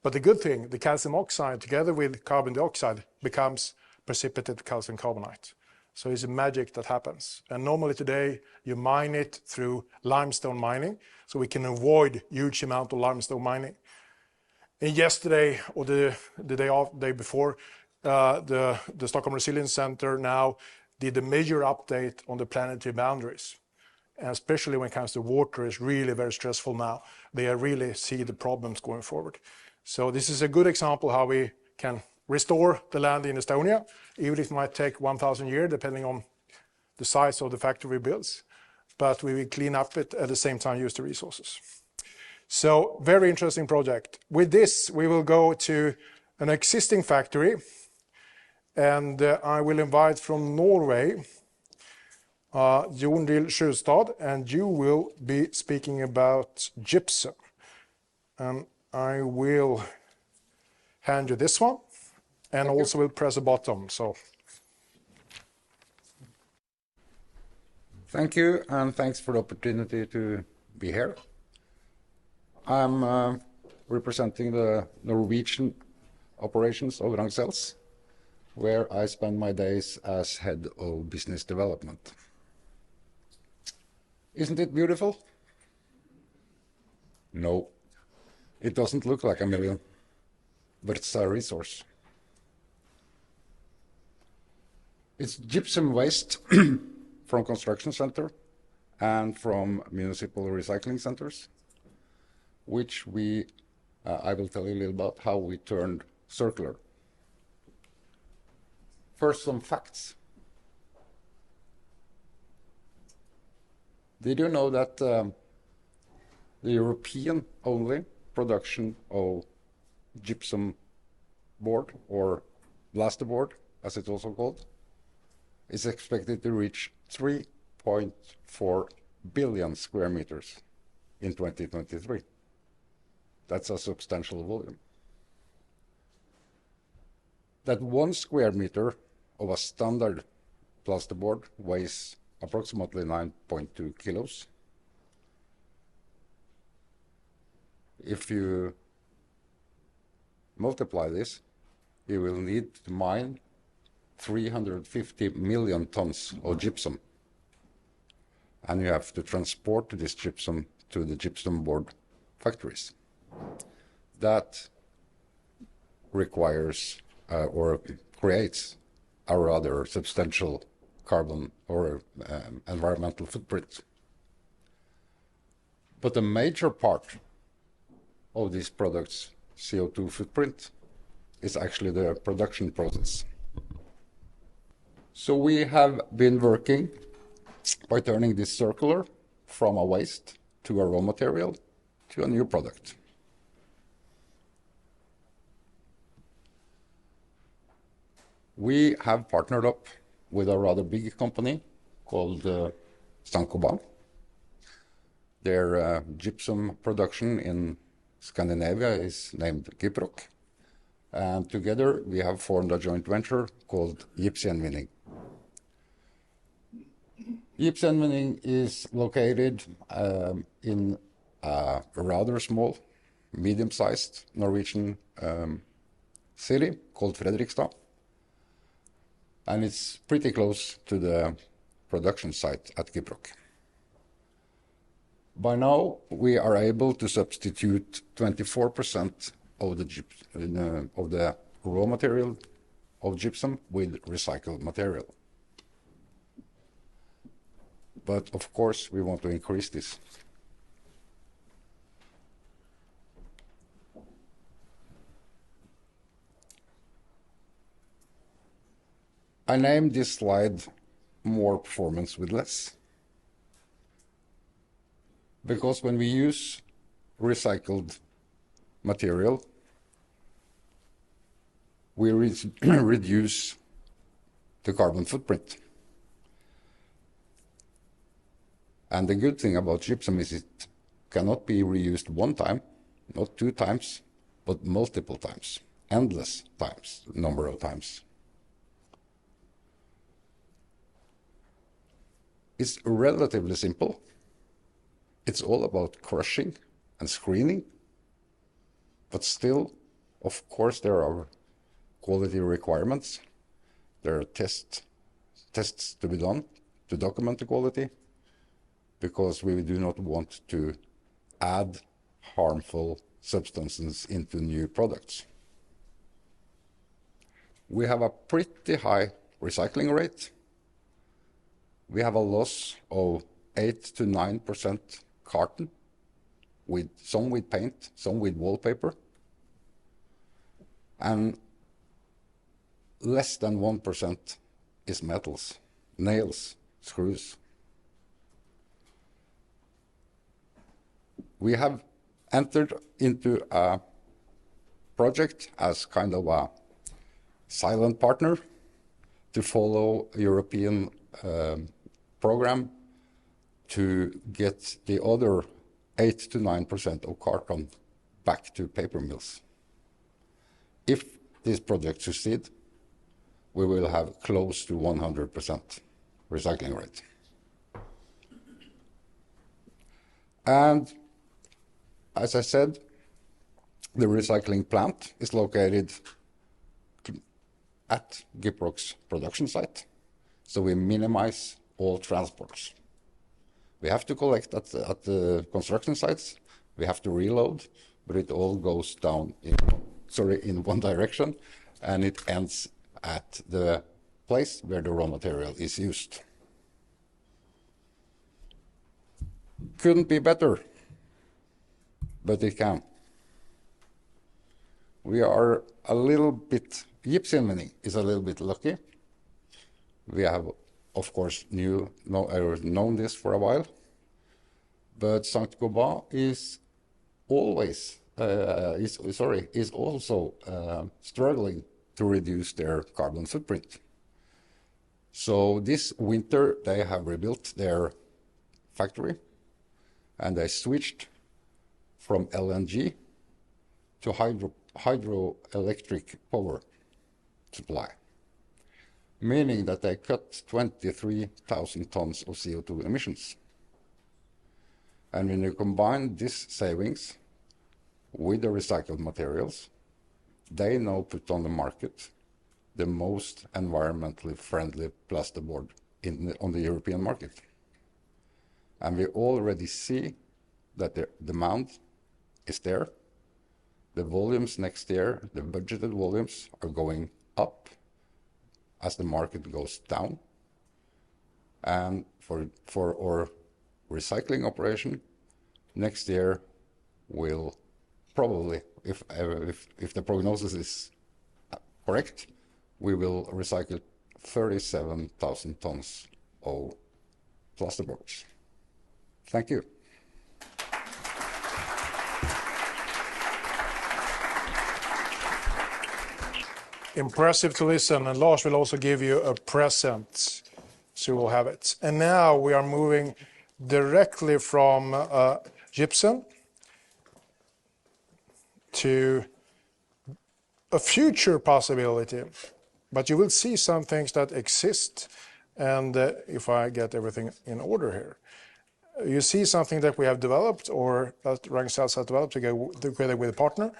But the good thing, the calcium oxide together with carbon dioxide becomes precipitated calcium carbonate. So it's a magic that happens. And normally today you mine it through limestone mining, so we can avoid huge amount of limestone mining. And yesterday or the day before, the Stockholm Resilience Center now did a major update on the planetary boundaries. And especially when it comes to water, is really very stressful now. They really see the problems going forward. So this is a good example how we can restore the land in Estonia, even if it might take 1,000 years, depending on the size of the factory builds. But we will clean up it at the same time use the resources. So very interesting project. With this, we will go to an existing factory, and I will invite from Norway, Jon Sjøstad, and you will be speaking about gypsum. And I will hand you this one, and also will press a button. So. Thank you, and thanks for the opportunity to be here. I'm representing the Norwegian operations of Ragn-Sells, where I spend my days as head of business development. Isn't it beautiful? No, it doesn't look like a million, but it's a resource. It's gypsum waste from construction center and from municipal recycling centers, which I will tell you a little about how we turned circular. First, some facts. Did you know that the European only production of gypsum board, or plasterboard as it's also called, is expected to reach 3.4 billion square meters in 2023. That's a substantial volume. That 1 square meter of a standard plasterboard weighs approximately 9.2 kilos. If you multiply this, you will need to mine 350 million tons of gypsum. And you have to transport this gypsum to the gypsum board factories. That requires or creates a rather substantial carbon or environmental footprint. But a major part of these products' CO2 footprint is actually the production process. So we have been working by turning this circular from a waste to a raw material to a new product. We have partnered up with a rather big company called Skapa. Their gypsum production in Scandinavia is named Gyproc. And together we have formed a joint venture called Gypsgjenvinning. Gypsgjenvinning is located in a rather small, medium-sized Norwegian city called Fredrikstad. And it's pretty close to the production site at Gyproc. By now, we are able to substitute 24% of the raw material of gypsum with recycled material. But of course, we want to increase this. I named this slide "More Performance with Less," because when we use recycled material, we reduce the carbon footprint. And the good thing about gypsum is it cannot be reused one time, not 2 times, but multiple times, endless times, number of times. It's relatively simple. It's all about crushing and screening, but still, of course, there are quality requirements. There are tests to be done to document the quality, because we do not want to add harmful substances into new products. We have a pretty high recycling rate. We have a loss of 8 to 9% carton, some with paint, some with wallpaper, and less than 1% is metals, nails, screws. We have entered into a project as kind of a silent partner to follow a European program to get the other 8 to 9% of carton back to paper mills. If this project succeeds, we will have close to 100% recycling rate. And as I said, the recycling plant is located at Gyproc's production site, so we minimize all transports. We have to collect at the construction sites, we have to reload, but it all goes down in one direction, and it ends at the place where the raw material is used. Couldn't be better, but it can. We are a little bit, Gypsgjenvinning is a little bit lucky. We have, of course, known this for a while, but Skapa is also struggling to reduce their carbon footprint. So this winter they have rebuilt their factory, and they switched from LNG to hydroelectric power supply, meaning that they cut 23,000 tons of CO2 emissions. And when you combine these savings with the recycled materials, they now put on the market the most environmentally friendly plasterboard on the European market. And we already see that the demand is there. The volumes next year, the budgeted volumes, are going up as the market goes down. And for our recycling operation, next year will probably, if the prognosis is correct, we will recycle 37,000 tons of plasterboards. Thank you. Impressive to listen, and Lars will also give you a present, so you will have it. And now we are moving directly from gypsum to a future possibility, but you will see some things that exist. And if I get everything in order here, you see something that we have developed, or that Ragn-Sells has developed together with a partner.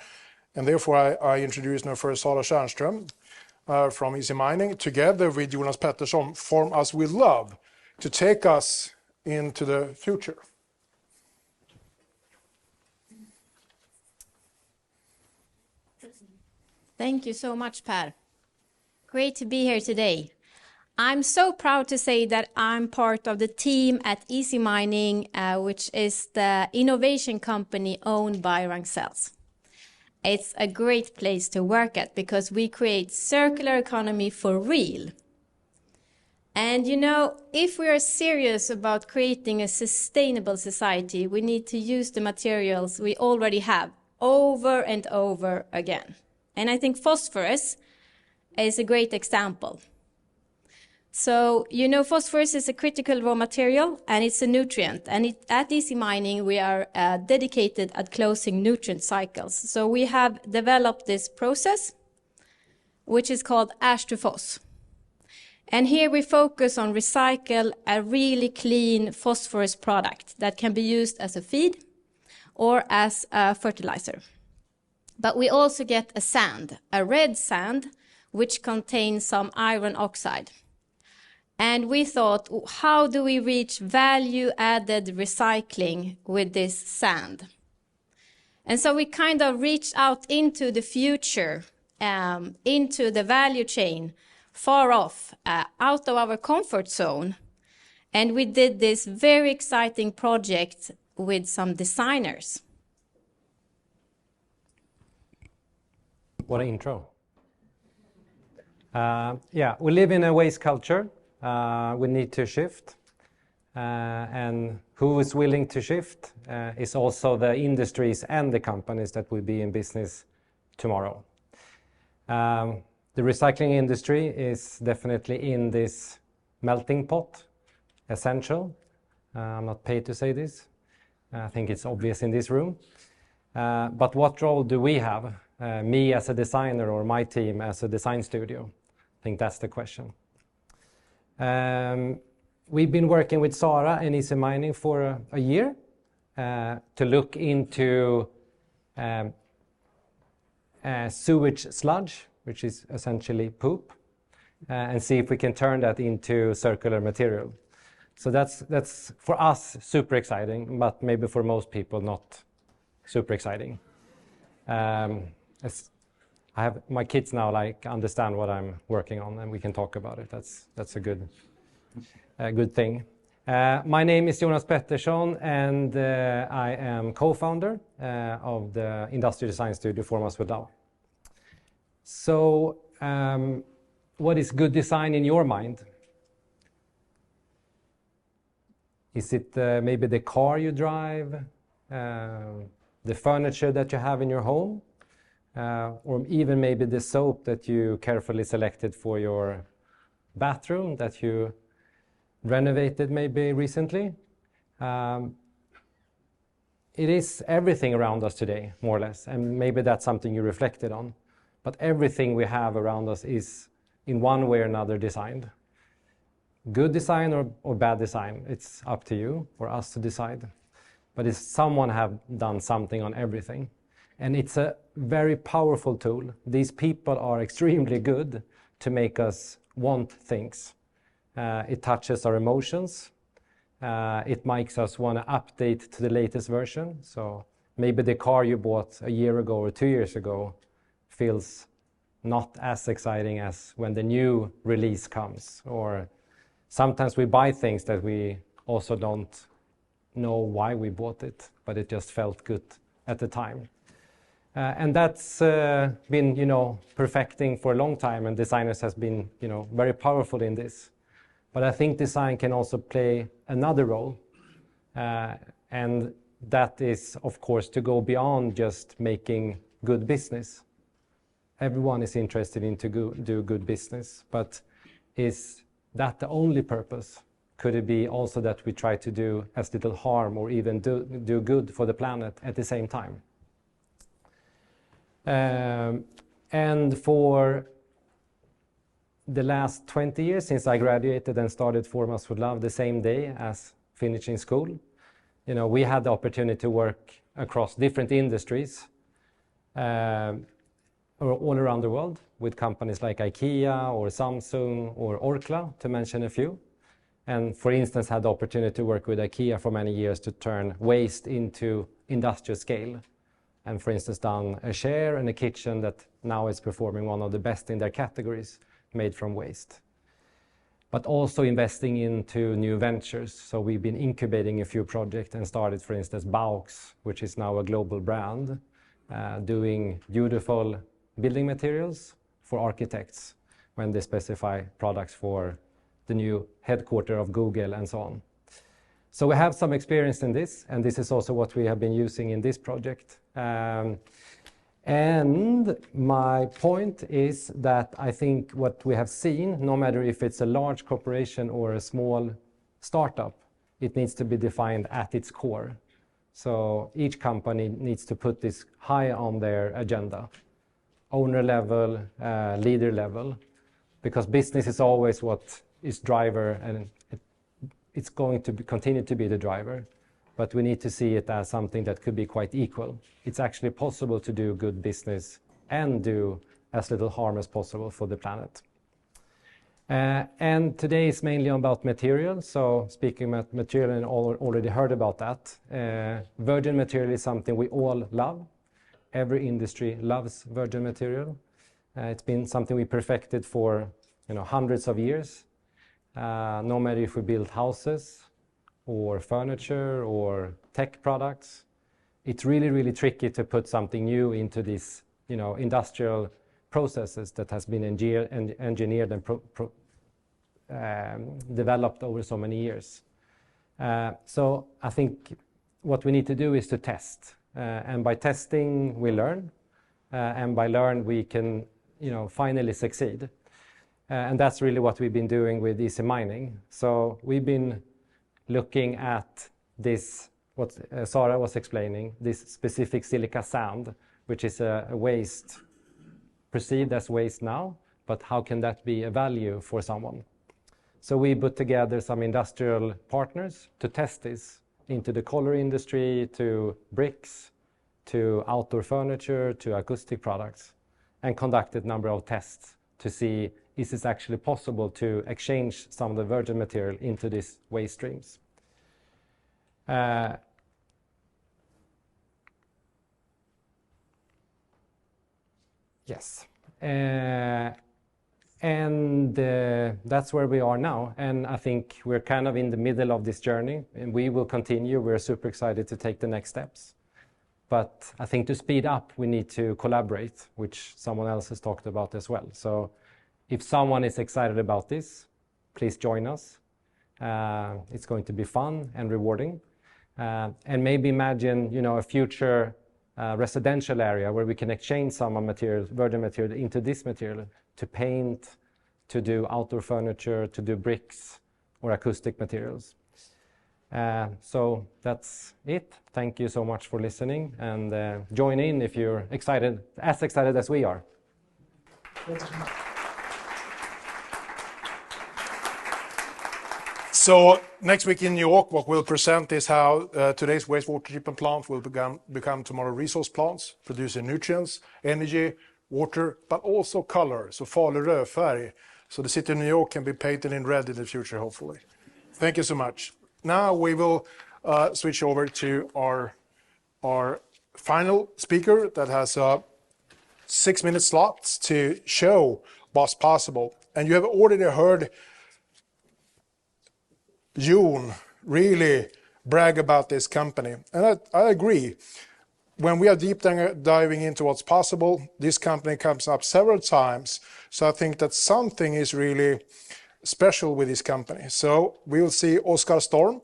And therefore I introduce now first Sara Tjärnström from Easy Mining, together with Jonas Pettersson from Us With Love, to take us into the future. Thank you so much, Per. Great to be here today. I'm so proud to say that I'm part of the team at Easy Mining, which is the innovation company owned by Ragn-Sells. It's a great place to work at because we create circular economy for real. And you know, if we are serious about creating a sustainable society, we need to use the materials we already have over and over again. And I think phosphorus is a great example. So, you know, phosphorus is a critical raw material and it's a nutrient. And at Easy Mining, we are dedicated at closing nutrient cycles. So we have developed this process, which is called ash to phos. And here we focus on recycle a really clean phosphorus product that can be used as a feed or as a fertilizer. But we also get a sand, a red sand, which contains some iron oxide. And we thought, how do we reach value-added recycling with this sand? And so we kind of reached out into the future, into the value chain, far off, out of our comfort zone. And we did this very exciting project with some designers. What an intro. Yeah, we live in a waste culture. We need to shift, and who is willing to shift is also the industries and the companies that will be in business tomorrow. The recycling industry is definitely in this melting pot, essential. I'm not paid to say this. I think it's obvious in this room. But what role do we have, me as a designer or my team as a design studio? I think that's the question. We've been working with Sara and Easy Mining for a year to look into sewage sludge, which is essentially poop, and see if we can turn that into circular material. So that's for us super exciting, but maybe for most people not super exciting. I have my kids now understand what I'm working on, and we can talk about it. That's a good thing. My name is Jonas Pettersson, and I am co-founder of the industrial design studio Från, Us With Love. So, what is good design in your mind? Is it maybe the car you drive, the furniture that you have in your home? Or even maybe the soap that you carefully selected for your bathroom that you renovated maybe recently. It is everything around us today, more or less, and maybe that's something you reflected on. But everything we have around us is in one way or another designed. Good design or bad design, it's up to you or us to decide. But it's someone have done something on everything. And it's a very powerful tool. These people are extremely good to make us want things. It touches our emotions. It makes us want to update to the latest version. So maybe the car you bought a year ago or 2 years ago feels not as exciting as when the new release comes. Or sometimes we buy things that we also don't know why we bought it, but it just felt good at the time. And that's been, perfecting for a long time, and designers has been, very powerful in this. But I think design can also play another role, and that is, of course, to go beyond just making good business. Everyone is interested in to do good business, but is that the only purpose? Could it be also that we try to do as little harm or even do good for the planet at the same time? And for the last 20 years since I graduated and started Foremost with Love the same day as finishing school, we had the opportunity to work across different industries all around the world with companies like IKEA or Samsung or Orkla, to mention a few. And for instance, had the opportunity to work with IKEA for many years to turn waste into industrial scale. And for instance, done a chair and a kitchen that now is performing one of the best in their categories, made from waste. But also investing into new ventures. So we've been incubating a few projects and started, for instance, Baux, which is now a global brand, doing beautiful building materials for architects when they specify products for the new headquarters of Google and so on. So we have some experience in this, and this is also what we have been using in this project. And my point is that I think what we have seen, no matter if it's a large corporation or a small startup, it needs to be defined at its core. So each company needs to put this high on their agenda, owner level, leader level, because business is always what is driver, and it's going to continue to be the driver. But we need to see it as something that could be quite equal. It's actually possible to do good business and do as little harm as possible for the planet. And today is mainly about material. So speaking about material, and already heard about that. Virgin material is something we all love. Every industry loves virgin material. It's been something we perfected for hundreds of years. No matter if we build houses or furniture or tech products, it's really, really tricky to put something new into these industrial processes that has been engineered and developed over so many years. So I think what we need to do is to test. And by testing, we learn. And by learn, we can finally succeed. And that's really what we've been doing with Easy Mining. So we've been looking at this, what Sara was explaining, this specific silica sand, which is a waste, perceived as waste now, but how can that be a value for someone? So we put together some industrial partners to test this into the color industry, to bricks, to outdoor furniture, to acoustic products, and conducted a number of tests to see is it actually possible to exchange some of the virgin material into these waste streams. Yes. And that's where we are now. And I think we're kind of in the middle of this journey, and we will continue. We're super excited to take the next steps. But I think to speed up, we need to collaborate, which someone else has talked about as well. So if someone is excited about this, please join us. It's going to be fun and rewarding. And maybe imagine, a future residential area where we can exchange some material, virgin material, into this material to paint, to do outdoor furniture, to do bricks or acoustic materials. So that's it. Thank you so much for listening, and join in if you're excited as we are. So next week in New York, what we'll present is how today's wastewater treatment plant will become tomorrow resource plants, producing nutrients, energy, water, but also color. So farlig rödfärg. So the city of New York can be painted in red in the future, hopefully. Thank you so much. now we will switch over to our final speaker that has a 6-minute slot to show what's possible. And you have already heard Jon really brag about this company. And I agree. When we are deep diving into what's possible, this company comes up several times. So I think that something is really special with this company. So we will see Oskar Storm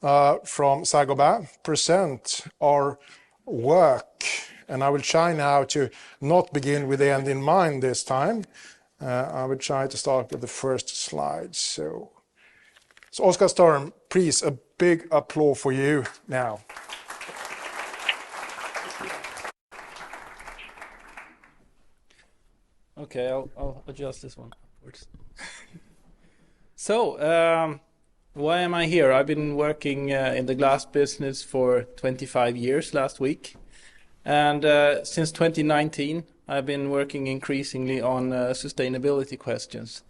from Saint-Gobain present our work. And I will try now to not begin with the end in mind this time. I will try to start with the first slide. So Oskar Storm, please, a big applause for you now. Okay, I'll adjust this one upwards. So, why am I here? I've been working in the glass business for 25 years last week. And since 2019, I've been working increasingly on sustainability questions.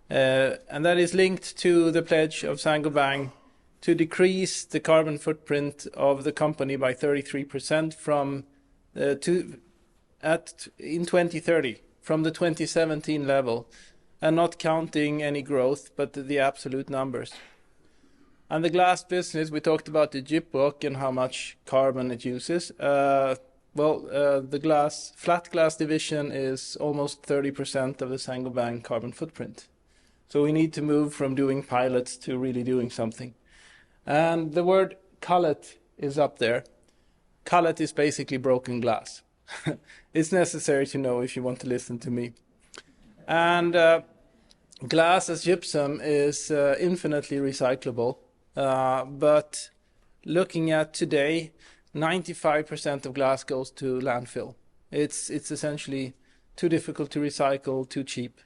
And that is linked to the pledge of Saint-Gobain to decrease the carbon footprint of the company by 33% in 2030 from the 2017 level, and not counting any growth, but the absolute numbers. And the glass business, we talked about the gyprock and how much carbon it uses. The flat glass division is almost 30% of the Saint-Gobain carbon footprint. So we need to move from doing pilots to really doing something. And the word cullet is up there. Cullet is basically broken glass. It's necessary to know if you want to listen to me. And glass as gypsum is infinitely recyclable. But looking at today, 95% of glass goes to landfill. It's essentially too difficult to recycle, too cheap.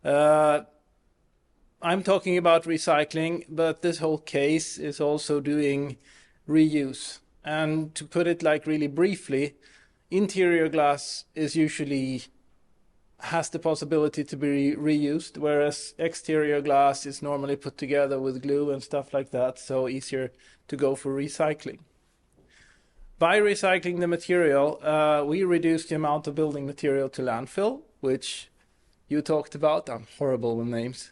I'm talking about recycling, but this whole case is also doing reuse. And to put it like really briefly, interior glass is usually has the possibility to be reused, whereas exterior glass is normally put together with glue and stuff like that, so easier to go for recycling. By recycling the material, we reduce the amount of building material to landfill, which you talked about. I'm horrible with names.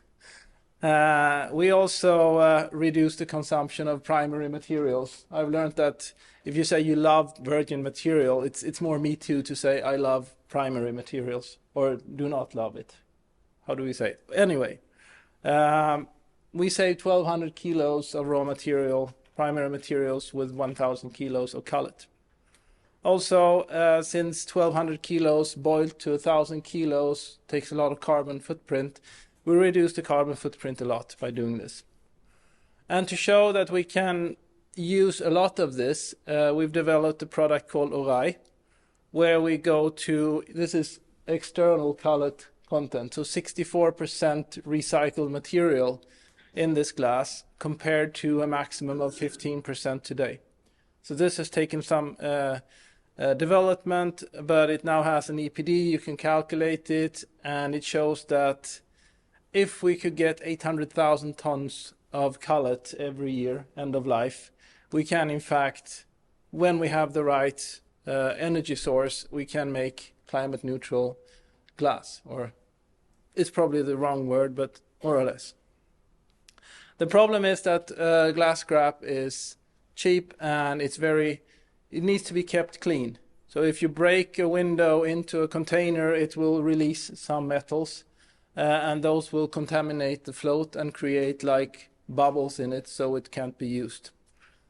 We also reduce the consumption of primary materials. I've learned that if you say you love virgin material, it's more me too to say I love primary materials or do not love it. How do we say it? Anyway, we save 1,200 kilos of raw material, primary materials, with 1,000 kilos of cullet. Also, since 1,200 kilos boiled to 1,000 kilos takes a lot of carbon footprint, we reduce the carbon footprint a lot by doing this. And to show that we can use a lot of this, we've developed a product called Orai, where we go to, this is external cullet content, so 64% recycled material in this glass compared to a maximum of 15% today. So this has taken some development, but it now has an EPD, you can calculate it, and it shows that if we could get 800,000 tons of cullet every year, end of life, we can in fact, when we have the right energy source, we can make climate neutral glass, or it's probably the wrong word, but more or less. The problem is that glass scrap is cheap and it needs to be kept clean. So if you break a window into a container, it will release some metals and those will contaminate the float and create like bubbles in it, so it can't be used.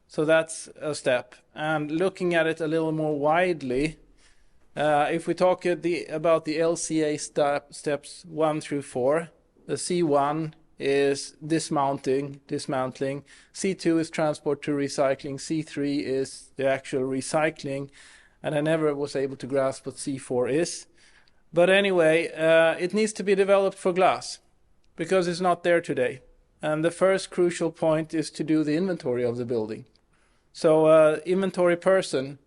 So that's a step. And looking at it a little more widely, if we talk about the LCA steps 1 through 4, the C1 is dismantling, C2 is transport to recycling, C3 is the actual recycling, and I never was able to grasp what C4 is. But anyway, it needs to be developed for glass, because it's not there today. And the first crucial point is to do the inventory of the building. So inventory person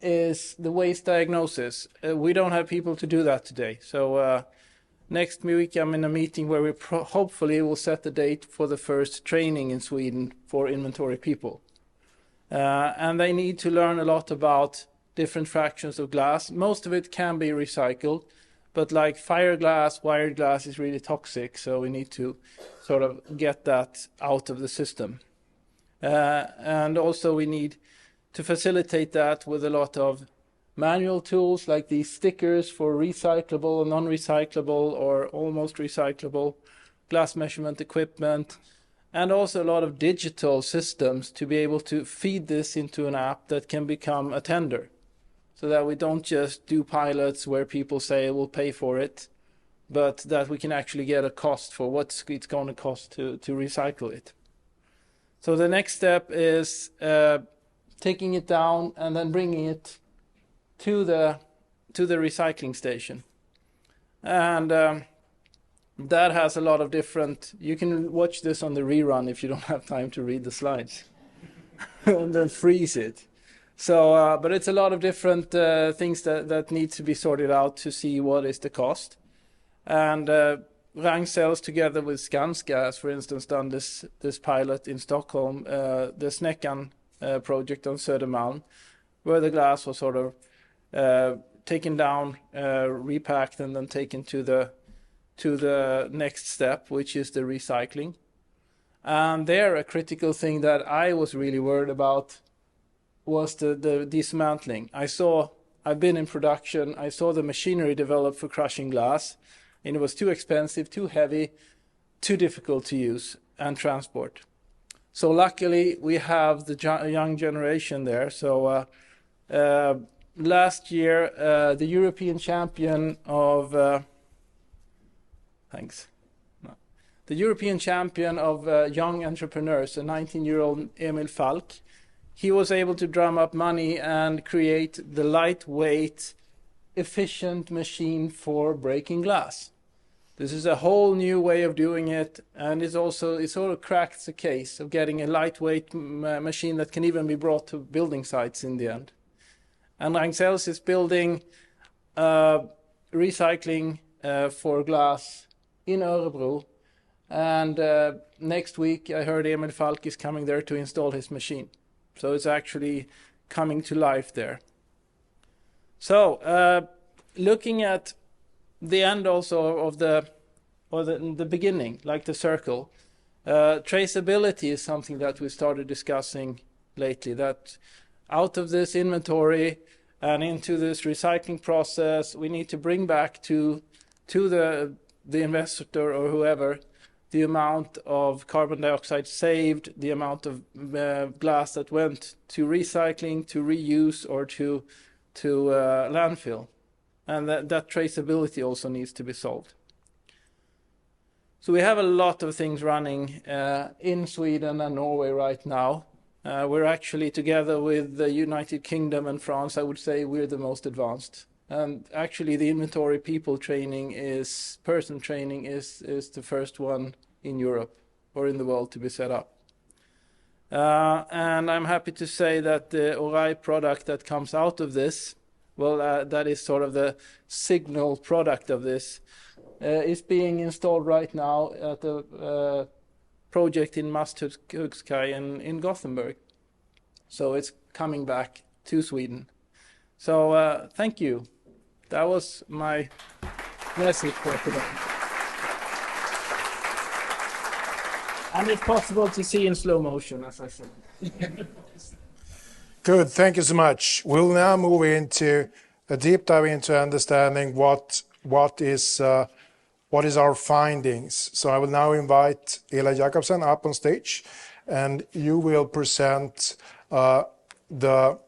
is the waste diagnosis. We don't have people to do that today. So next week I'm in a meeting where we hopefully will set the date for the first training in Sweden for inventory people. And they need to learn a lot about different fractions of glass. Most of it can be recycled, but like fire glass, wired glass is really toxic, so we need to sort of get that out of the system. And also we need to facilitate that with a lot of manual tools like these stickers for recyclable, non-recyclable or almost recyclable glass measurement equipment, and also a lot of digital systems to be able to feed this into an app that can become a tender, so that we don't just do pilots where people say we'll pay for it, but that we can actually get a cost for what it's going to cost to recycle it. So the next step is taking it down and then bringing it to the recycling station. And that has a lot of different, you can watch this on the rerun if you don't have time to read the slides and then freeze it. So, but it's a lot of different things that need to be sorted out to see what is the cost. And Ragn-Sells together with Skanska has, for instance, done this pilot in Stockholm, the Snäckan project on Södermalm, where the glass was sort of taken down, repacked, and then taken to the next step, which is the recycling. And there, a critical thing that I was really worried about was the dismantling. I've been in production, I saw the machinery developed for crushing glass, and it was too expensive, too heavy, too difficult to use and transport. So luckily, we have the young generation there. So last year, the European champion of the European champion of young entrepreneurs, a 19-year-old Emil Falk, he was able to drum up money and create the lightweight, efficient machine for breaking glass. This is a whole new way of doing it, and it sort of cracks the case of getting a lightweight machine that can even be brought to building sites in the end. And Ragn-Sells is building recycling for glass in Örebro, and next week I heard Emil Falk is coming there to install his machine. So it's actually coming to life there. So looking at the end also of the beginning, like the circle, traceability is something that we started discussing lately, that out of this inventory and into this recycling process, we need to bring back to the investor or whoever the amount of carbon dioxide saved, the amount of glass that went to recycling, to reuse, or to landfill. And that traceability also needs to be solved. So we have a lot of things running in Sweden and Norway right now. We're actually together with the United Kingdom and France, I would say we're the most advanced. And actually the inventory people training person training is the first one in Europe or in the world to be set up. And I'm happy to say that the Orai product that comes out of this, well, that is sort of the signal product of this, is being installed right now at the project in Masthugskaj in Gothenburg. So it's coming back to Sweden. So thank you. That was my message for today. And it's possible to see in slow motion, as I said. Good, thank you so much. We'll now move into a deep dive into understanding what is our findings. So I will now invite Ela Jakobsen up on stage, and you will present the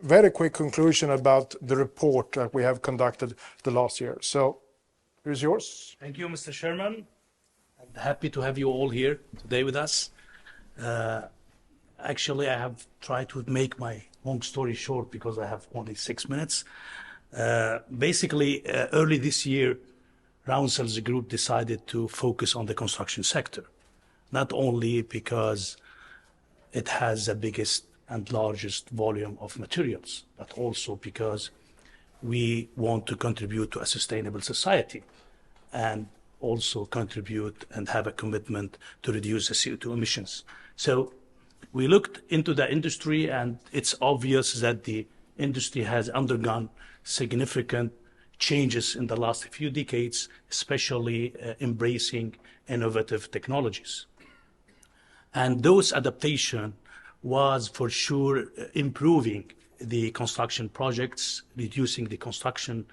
very quick conclusion about the report that we have conducted the last year. So here's yours. Thank you, Mr. Chairman. I'm happy to have you all here today with us. Actually, I have tried to make my long story short because I have only 6 minutes. Basically, early this year, Ragn-Sells Group decided to focus on the construction sector, not only because it has the biggest and largest volume of materials, but also because we want to contribute to a sustainable society and also contribute and have a commitment to reduce the CO2 emissions. So we looked into the industry, and it's obvious that the industry has undergone significant changes in the last few decades, especially embracing innovative technologies. And those adaptation was for sure improving the construction projects, reducing the construction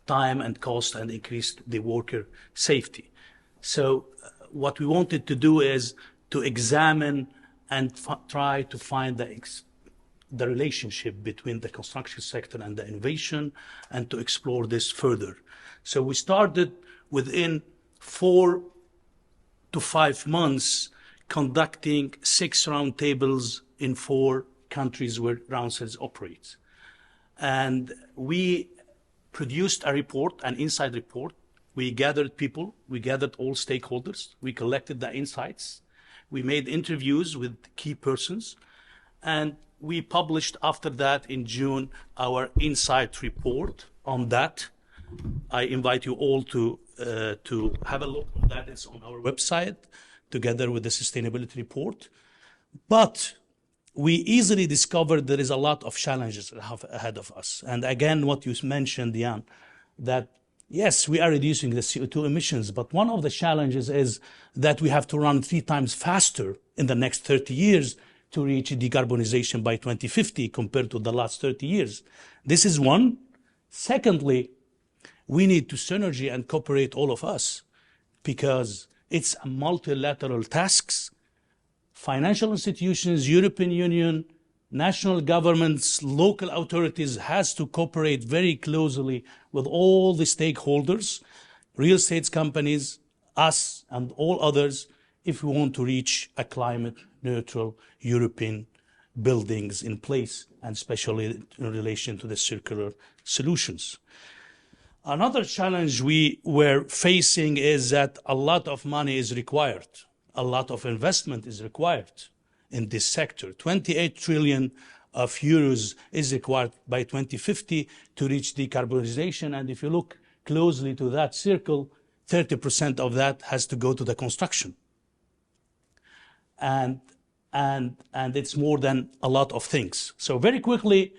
time and cost, and increased the worker safety. So what we wanted to do is to examine and try to find the relationship between the construction sector and the innovation, and to explore this further. So we started within 4 to 5 months conducting 6 roundtables in 4 countries where Ragn-Sells operates. And we produced a report, an inside report. We gathered people, we gathered all stakeholders, we collected the insights, we made interviews with key persons, and we published after that in June our insight report on that. I invite you all to have a look at that. It's on our website together with the sustainability report. But we easily discovered there is a lot of challenges ahead of us. And again, what you mentioned, Jan, that yes, we are reducing the CO2 emissions, but one of the challenges is that we have to run 3 times faster in the next 30 years to reach decarbonization by 2050 compared to the last 30 years. This is one. Secondly, we need to synergy and cooperate all of us, because it's a multilateral tasks. Financial institutions, European Union, national governments, local authorities has to cooperate very closely with all the stakeholders, real estate companies, us, and all others, if we want to reach a climate neutral European buildings in place, and especially in relation to the circular solutions. Another challenge we were facing is that a lot of money is required. A lot of investment is required in this sector. 28 trillion of euros is required by 2050 to reach decarbonization. And if you look closely to that circle, 30% of that has to go to the construction. And it's more than a lot of things. So very quickly,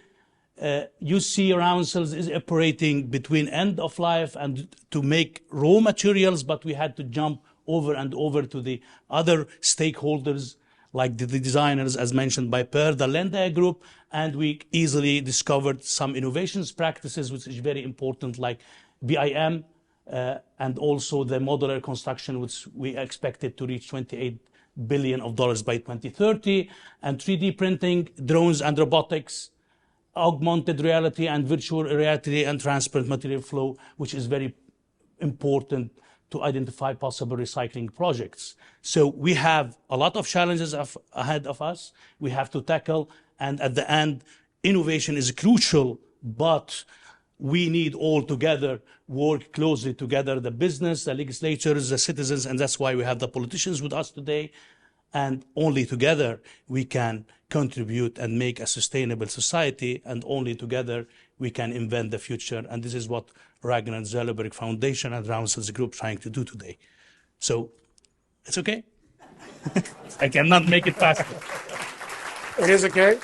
you see Ragn-Sells is operating between end of life and to make raw materials, but we had to jump over and over to the other stakeholders, like the designers, as mentioned by Per, the Lenda group, and we easily discovered some innovations practices, which is very important, like BIM, and also the modular construction, which we expected to reach $28 billion by 2030, and 3D printing, drones and robotics, augmented reality and virtual reality, and transparent material flow, which is very important to identify possible recycling projects. So we have a lot of challenges ahead of us. We have to tackle, and at the end, innovation is crucial, but we need all together work closely together, the business, the legislators, the citizens, and that's why we have the politicians with us today. And only together we can contribute and make a sustainable society, and only together we can invent the future. And this is what Ragnar Zellerberg Foundation and Ragn-Sells Group trying to do today. So it's okay. I cannot make it faster. It is okay.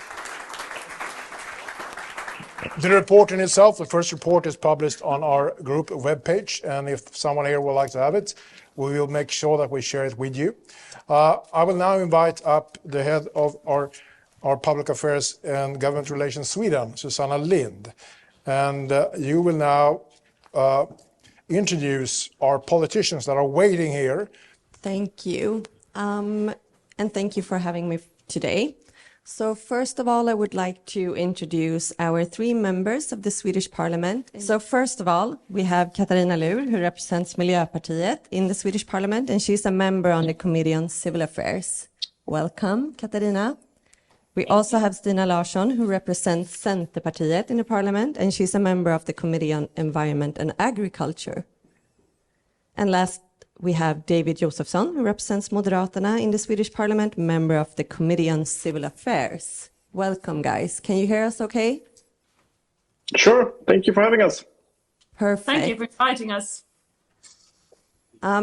The report in itself, the first report, is published on our group webpage, and if someone here would like to have it, we will make sure that we share it with you. I will now invite up the head of our Public Affairs and Government Relations Sweden, Susanna Lind, and you will now introduce our politicians that are waiting here. Thank you, and thank you for having me today. So first of all, I would like to introduce our 3 members of the Swedish Parliament. So first of all, we have Katarina Luhr, who represents Miljöpartiet in the Swedish Parliament, and she's a member on the Committee on Civil Affairs. Welcome, Katarina. We also have Stina Larsson, who represents Centerpartiet in the Parliament, and she's a member of the Committee on Environment and Agriculture. And last, we have David Josefsson, who represents Moderaterna in the Swedish Parliament, member of the Committee on Civil Affairs. Welcome, guys. Can you hear us okay? Sure. Thank you for having us. Perfect. Thank you for inviting us.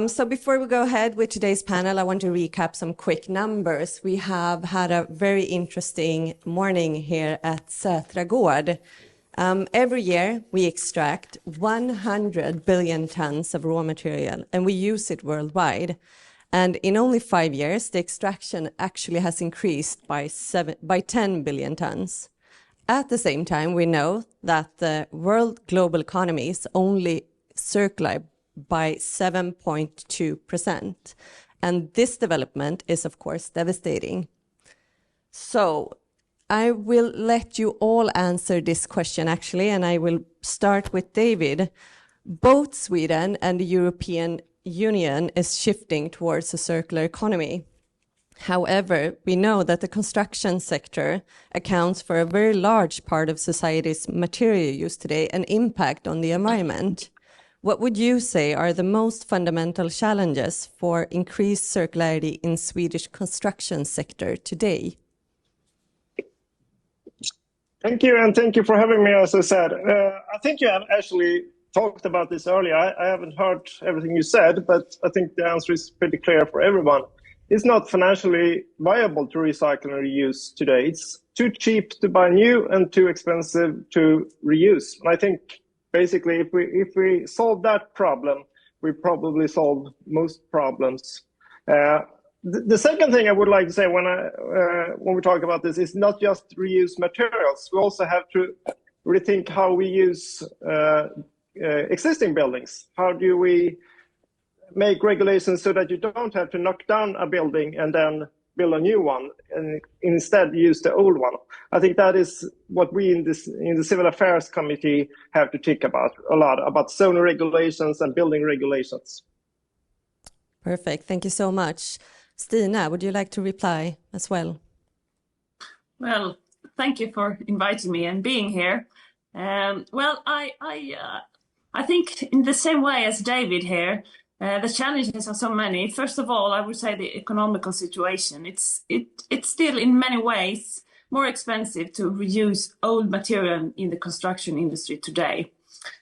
So before we go ahead with today's panel, I want to recap some quick numbers. We have had a very interesting morning here at Sätra Gård. Every year we extract 100 billion tons of raw material and we use it worldwide. And in only 5 years, the extraction actually has increased by 10 billion tons. At the same time, we know that the world global economy is only circular by 7.2%. And this development is, of course, devastating. So I will let you all answer this question, actually, and I will start with David. Both Sweden and the European Union is shifting towards a circular economy. However, we know that the construction sector accounts for a very large part of society's material use today and impact on the environment. What would you say are the most fundamental challenges for increased circularity in Swedish construction sector today? Thank you, and thank you for having me, as I said. I think you have actually talked about this earlier. I haven't heard everything you said, but I think the answer is pretty clear for everyone. It's not financially viable to recycle and reuse today. It's too cheap to buy new and too expensive to reuse. And I think basically if we solve that problem, we probably solve most problems. The second thing I would like to say when we talk about this is not just reuse materials. We also have to rethink how we use existing buildings. How do we make regulations so that you don't have to knock down a building and then build a new one and instead use the old one? I think that is what we in the Civil Affairs Committee have to think about a lot, about zoning regulations and building regulations. Perfect. Thank you so much. Stina, would you like to reply as well? Well, thank you for inviting me and being here. Well, I think in the same way as David here, the challenges are so many. First of all, I would say the economical situation. It's still in many ways more expensive to reuse old material in the construction industry today.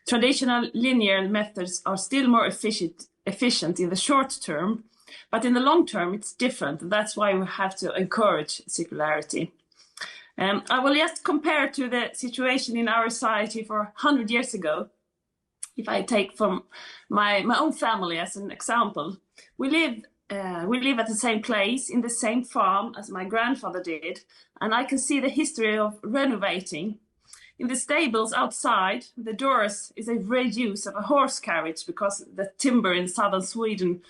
Traditional linear methods are still more efficient in the short term, but in the long term it's different. That's why we have to encourage circularity. I will just compare to the situation in our society for 100 years ago. If I take from my own family as an example, we live at the same place, in the same farm as my grandfather did, and I can see the history of renovating. In the stables outside, the doors is a reuse of a horse carriage because the timber in southern Sweden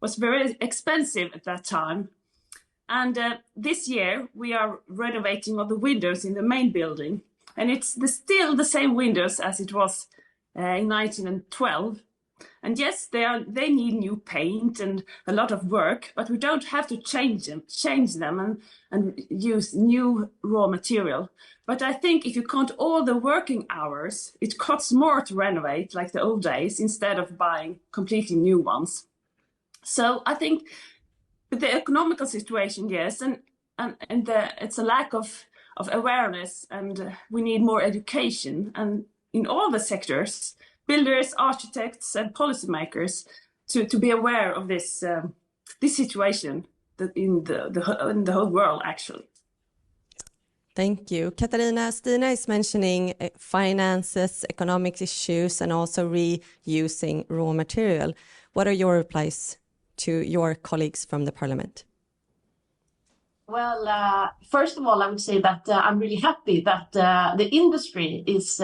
was very expensive at that time. And this year we are renovating all the windows in the main building, and it's still the same windows as it was in 1912. And yes, they need new paint and a lot of work, but we don't have to change them and use new raw material. But I think if you count all the working hours, it costs more to renovate like the old days instead of buying completely new ones. So I think the economical situation, yes, and it's a lack of awareness, and we need more education, and in all the sectors, builders, architects, and policymakers, to be aware of this situation in the whole world, actually. Thank you. Katarina, Stina is mentioning finances, economic issues, and also reusing raw material. What are your replies to your colleagues from the parliament? Well, first of all, I would say that I'm really happy that the industry is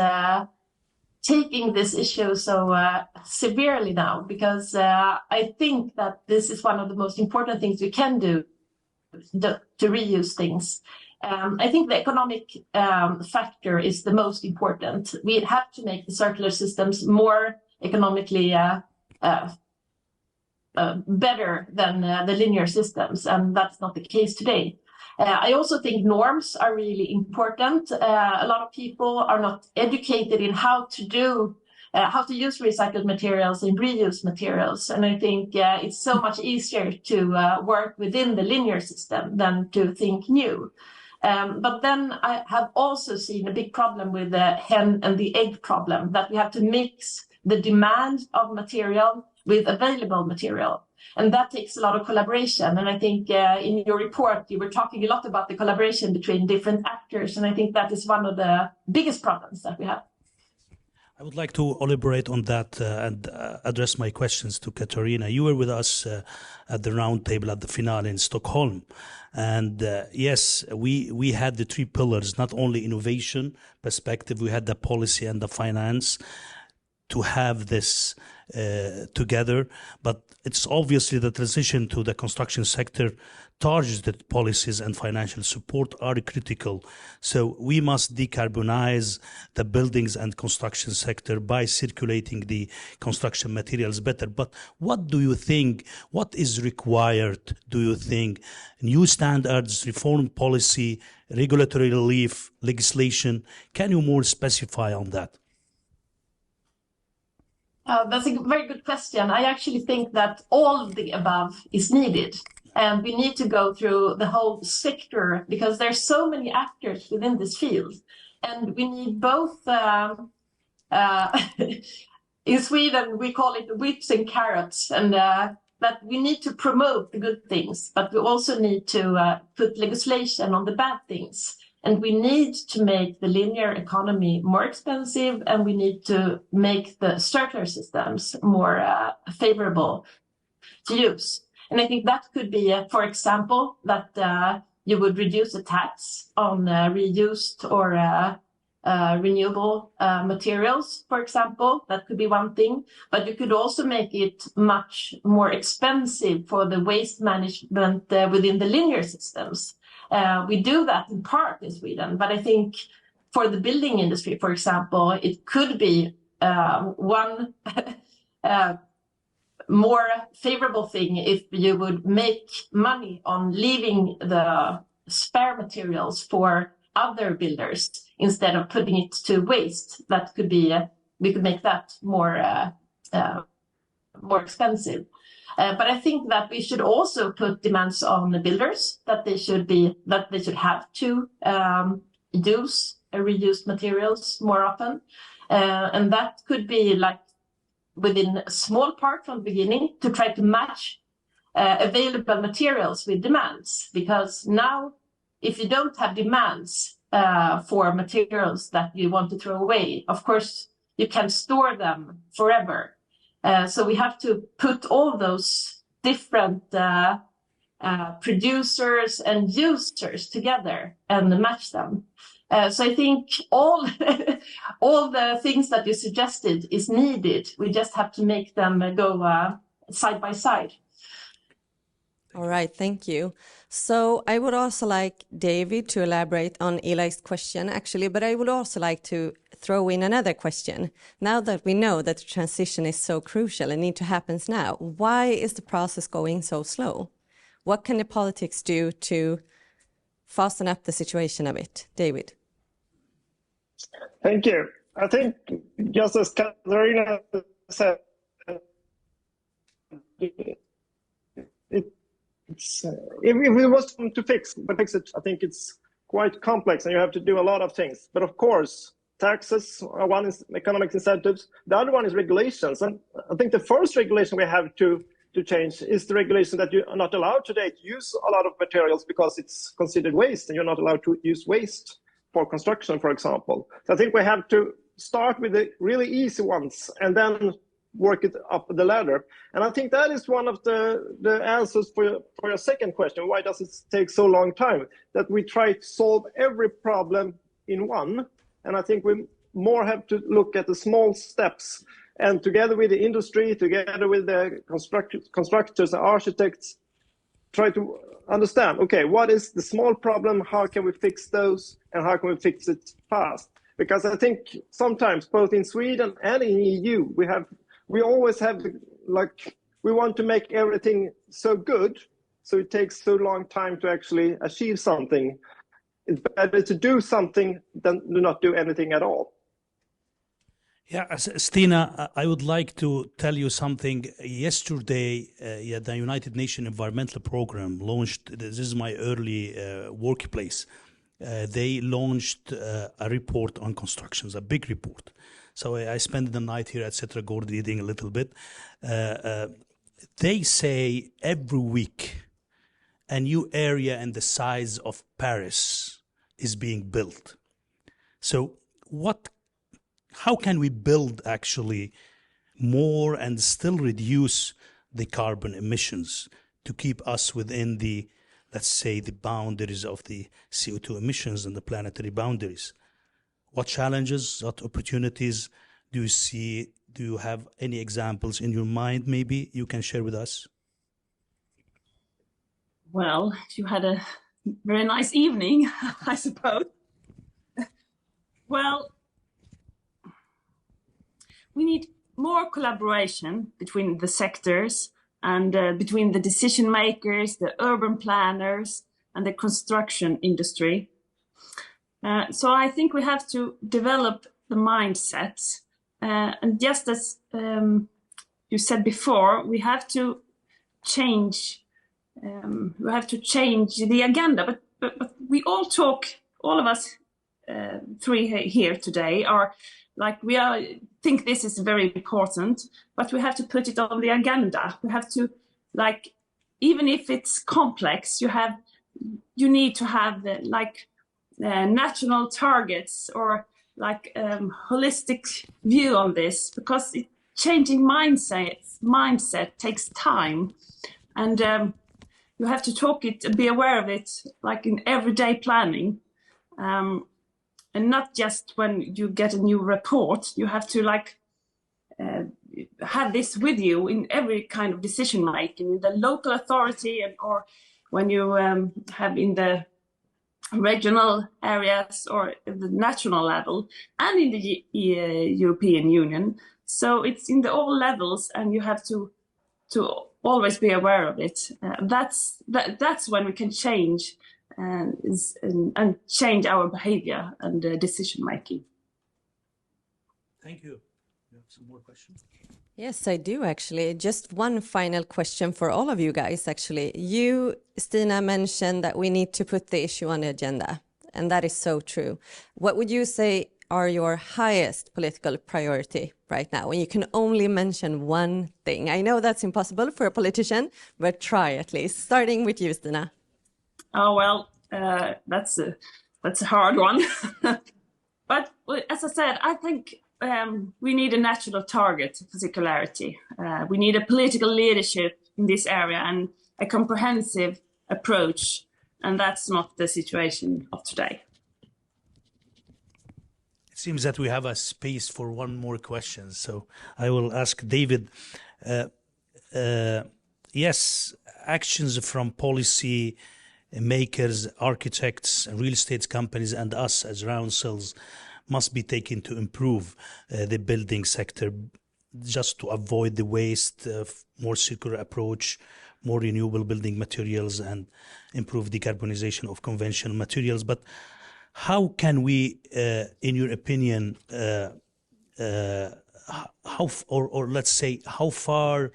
taking this issue so severely now, because I think that this is one of the most important things we can do to reuse things. I think the economic factor is the most important. We have to make the circular systems more economically better than the linear systems, and that's not the case today. I also think norms are really important. A lot of people are not educated in how to use recycled materials and reuse materials, and I think it's so much easier to work within the linear system than to think new. But then I have also seen a big problem with the hen and the egg problem, that we have to mix the demand of material with available material. And that takes a lot of collaboration. And I think in your report, you were talking a lot about the collaboration between different actors. And I think that is one of the biggest problems that we have. I would like to elaborate on that and address my questions to Katarina. You were with us at the round table at the finale in Stockholm. And yes, we had the three pillars, not only innovation perspective, we had the policy and the finance to have this together. But it's obviously the transition to the construction sector targeted policies and financial support are critical. So we must decarbonize the buildings and construction sector by circulating the construction materials better. But what do you think, what is required, do you think? New standards, reform policy, regulatory relief, legislation. Can you more specify on that? That's a very good question. I actually think that all of the above is needed. And we need to go through the whole sector because there's so many actors within this field. And we need both, in Sweden, we call it whips and carrots, and that we need to promote the good things, but we also need to put legislation on the bad things. And we need to make the linear economy more expensive, and we need to make the circular systems more favorable to use. And I think that could be, for example, that you would reduce the tax on reused or renewable materials, for example. That could be one thing. But you could also make it much more expensive for the waste management within the linear systems. We do that in part in Sweden, but I think for the building industry, for example, it could be one more favorable thing if you would make money on leaving the spare materials for other builders instead of putting it to waste. That could be, we could make that more expensive. But I think that we should also put demands on the builders that they should have to use reused materials more often. And that could be like within a small part from the beginning to try to match available materials with demands. Because now, if you don't have demands for materials that you want to throw away, of course, you can store them forever. So we have to put all those different producers and users together and match them. So I think all the things that you suggested is needed. We just have to make them go side by side. All right, thank you. So I would also like David to elaborate on Eli's question, actually, but I would also like to throw in another question. Now that we know that the transition is so crucial and need to happen now, why is the process going so slow? What can the politics do to fasten up the situation a bit? David. Thank you. I think, just as Katarina said, if it was to fix it, I think it's quite complex and you have to do a lot of things. But of course, taxes are one, is economic incentives. The other one is regulations. And I think the first regulation we have to change is the regulation that you are not allowed today to use a lot of materials because it's considered waste and you're not allowed to use waste for construction, for example. So I think we have to start with the really easy ones and then work it up the ladder. And I think that is one of the answers for your second question. Why does it take so long time? That we try to solve every problem in one. And I think we more have to look at the small steps. And together with the industry, together with the constructors and architects, try to understand, okay, what is the small problem? How can we fix those? And how can we fix it fast? Because I think sometimes, both in Sweden and in EU, we always have, we want to make everything so good, so it takes so long time to actually achieve something. It's better to do something than to not do anything at all. Yeah, Stina, I would like to tell you something. Yesterday, the United Nations Environmental Program launched, this is my early workplace, they launched a report on constructions, a big report. So I spent the night here at Cetragård reading a little bit. They say every week a new area in the size of Paris is being built. So how can we build actually more and still reduce the carbon emissions to keep us within the, let's say, the boundaries of the CO2 emissions and the planetary boundaries? What challenges, what opportunities do you see? Do you have any examples in your mind maybe you can share with us? Well, you had a very nice evening, I suppose. Well, we need more collaboration between the sectors and between the decision makers, the urban planners, and the construction industry. So I think we have to develop the mindsets. And just as you said before, we have to change. We have to change the agenda. But we all talk. All of us three here today are like think this is very important. But we have to put it on the agenda. We have to even if it's complex, you need to have national targets or holistic view on this, because changing mindset takes time, and you have to be aware of it in everyday planning, and not just when you get a new report. You have to have this with you in every kind of decision making, in the local authority or when you have in the regional areas or the national level and in the European Union. So it's in all levels, and you have to always be aware of it. That's when we can change and change our behavior and decision making. Thank you. You have some more questions? Yes, I do actually. Just one final question for all of you guys, actually. You, Stina, mentioned that we need to put the issue on the agenda, and that is so true. What would you say are your highest political priority right now? When you can only mention one thing. I know that's impossible for a politician, but try at least. Starting with you, Stina. Oh, well, that's a hard one. But as I said, I think we need a national target for circularity. We need a political leadership in this area and a comprehensive approach, and that's not the situation of today. It seems that we have a space for one more question, so I will ask David. Yes, actions from policy makers, architects, real estate companies, and us as Ragn-Sells must be taken to improve the building sector, just to avoid the waste, more circular approach, more renewable building materials, and improve decarbonization of conventional materials. But how can we, in your opinion, how far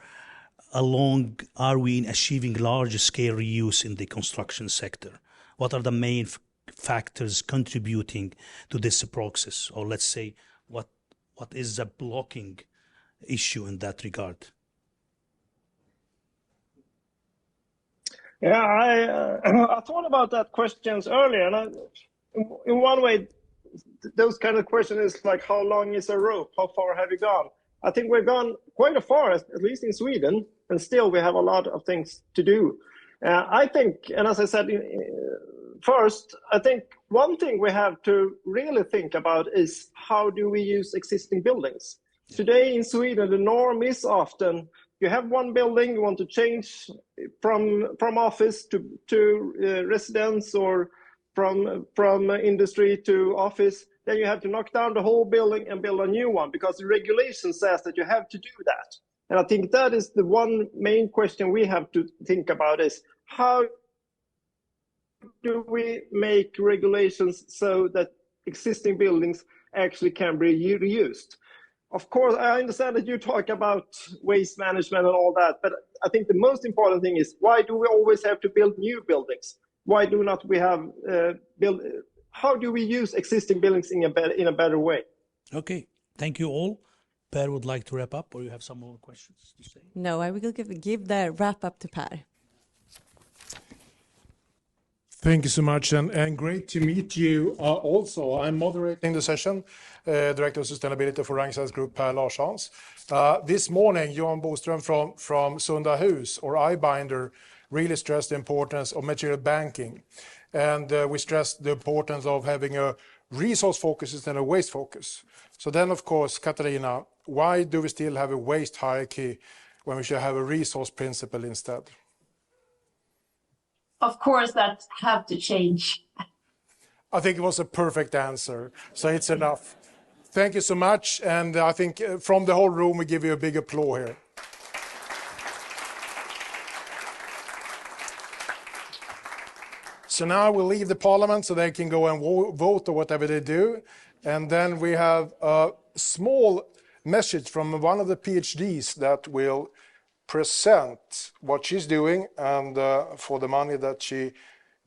along are we in achieving large-scale reuse in the construction sector? What are the main factors contributing to this process, or let's say what is the blocking issue in that regard? Yeah, I thought about that questions earlier, and in one way, those kind of questions is like, how long is a rope? How far have you gone? I think we've gone quite far, at least in Sweden, and still we have a lot of things to do. I think, and as I said first, I think one thing we have to really think about is how do we use existing buildings? Today in Sweden, the norm is often you have one building, you want to change from office to residence, or from industry to office, then you have to knock down the whole building and build a new one, because the regulation says that you have to do that. And I think that is the one main question we have to think about is how do we make regulations so that existing buildings actually can be reused? Of course, I understand that you talk about waste management and all that, but I think the most important thing is, why do we always have to build new buildings? Why do not we have how do we use existing buildings in a better way? Okay, thank you all. Per would like to wrap up, or you have some more questions to say? No, I will give the wrap up to Per. Thank you so much, and great to meet you also. I'm moderating the session, Director of Sustainability for Ragn-Sells Group, Per Larssons. This morning, Jan Boström from Sunda Hus, or iBinder, really stressed the importance of material banking. And we stressed the importance of having a resource focus instead of waste focus. So then, of course, Katarina, why do we still have a waste hierarchy when we should have a resource principle instead? Of course, that have to change. I think it was a perfect answer, so it's enough. Thank you so much, and I think from the whole room we give you a big applause here. So now we'll leave the parliament so they can go and vote or whatever they do, and then we have a small message from one of the PhDs that will present what she's doing and for the money that she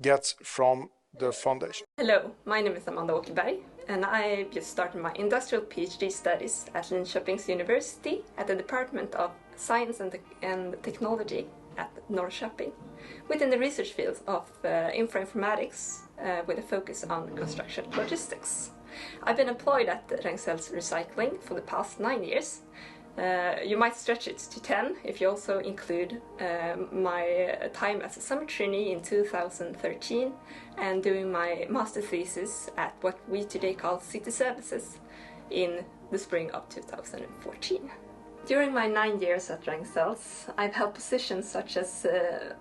gets from the foundation. Hello, my name is Amanda Åkerberg and I just started my industrial PhD studies at Linköpings University at the Department of Science and Technology at Norrköping within the research fields of informatics with a focus on construction logistics. I've been employed at Ragn-Sells Recycling for the past 9 years. You might stretch it to 10 if you also include my time as a summer trainee in 2013 and doing my master thesis at what we today call City Services in the spring of 2014. During my 9 years at Ragn-Sells, I've held positions such as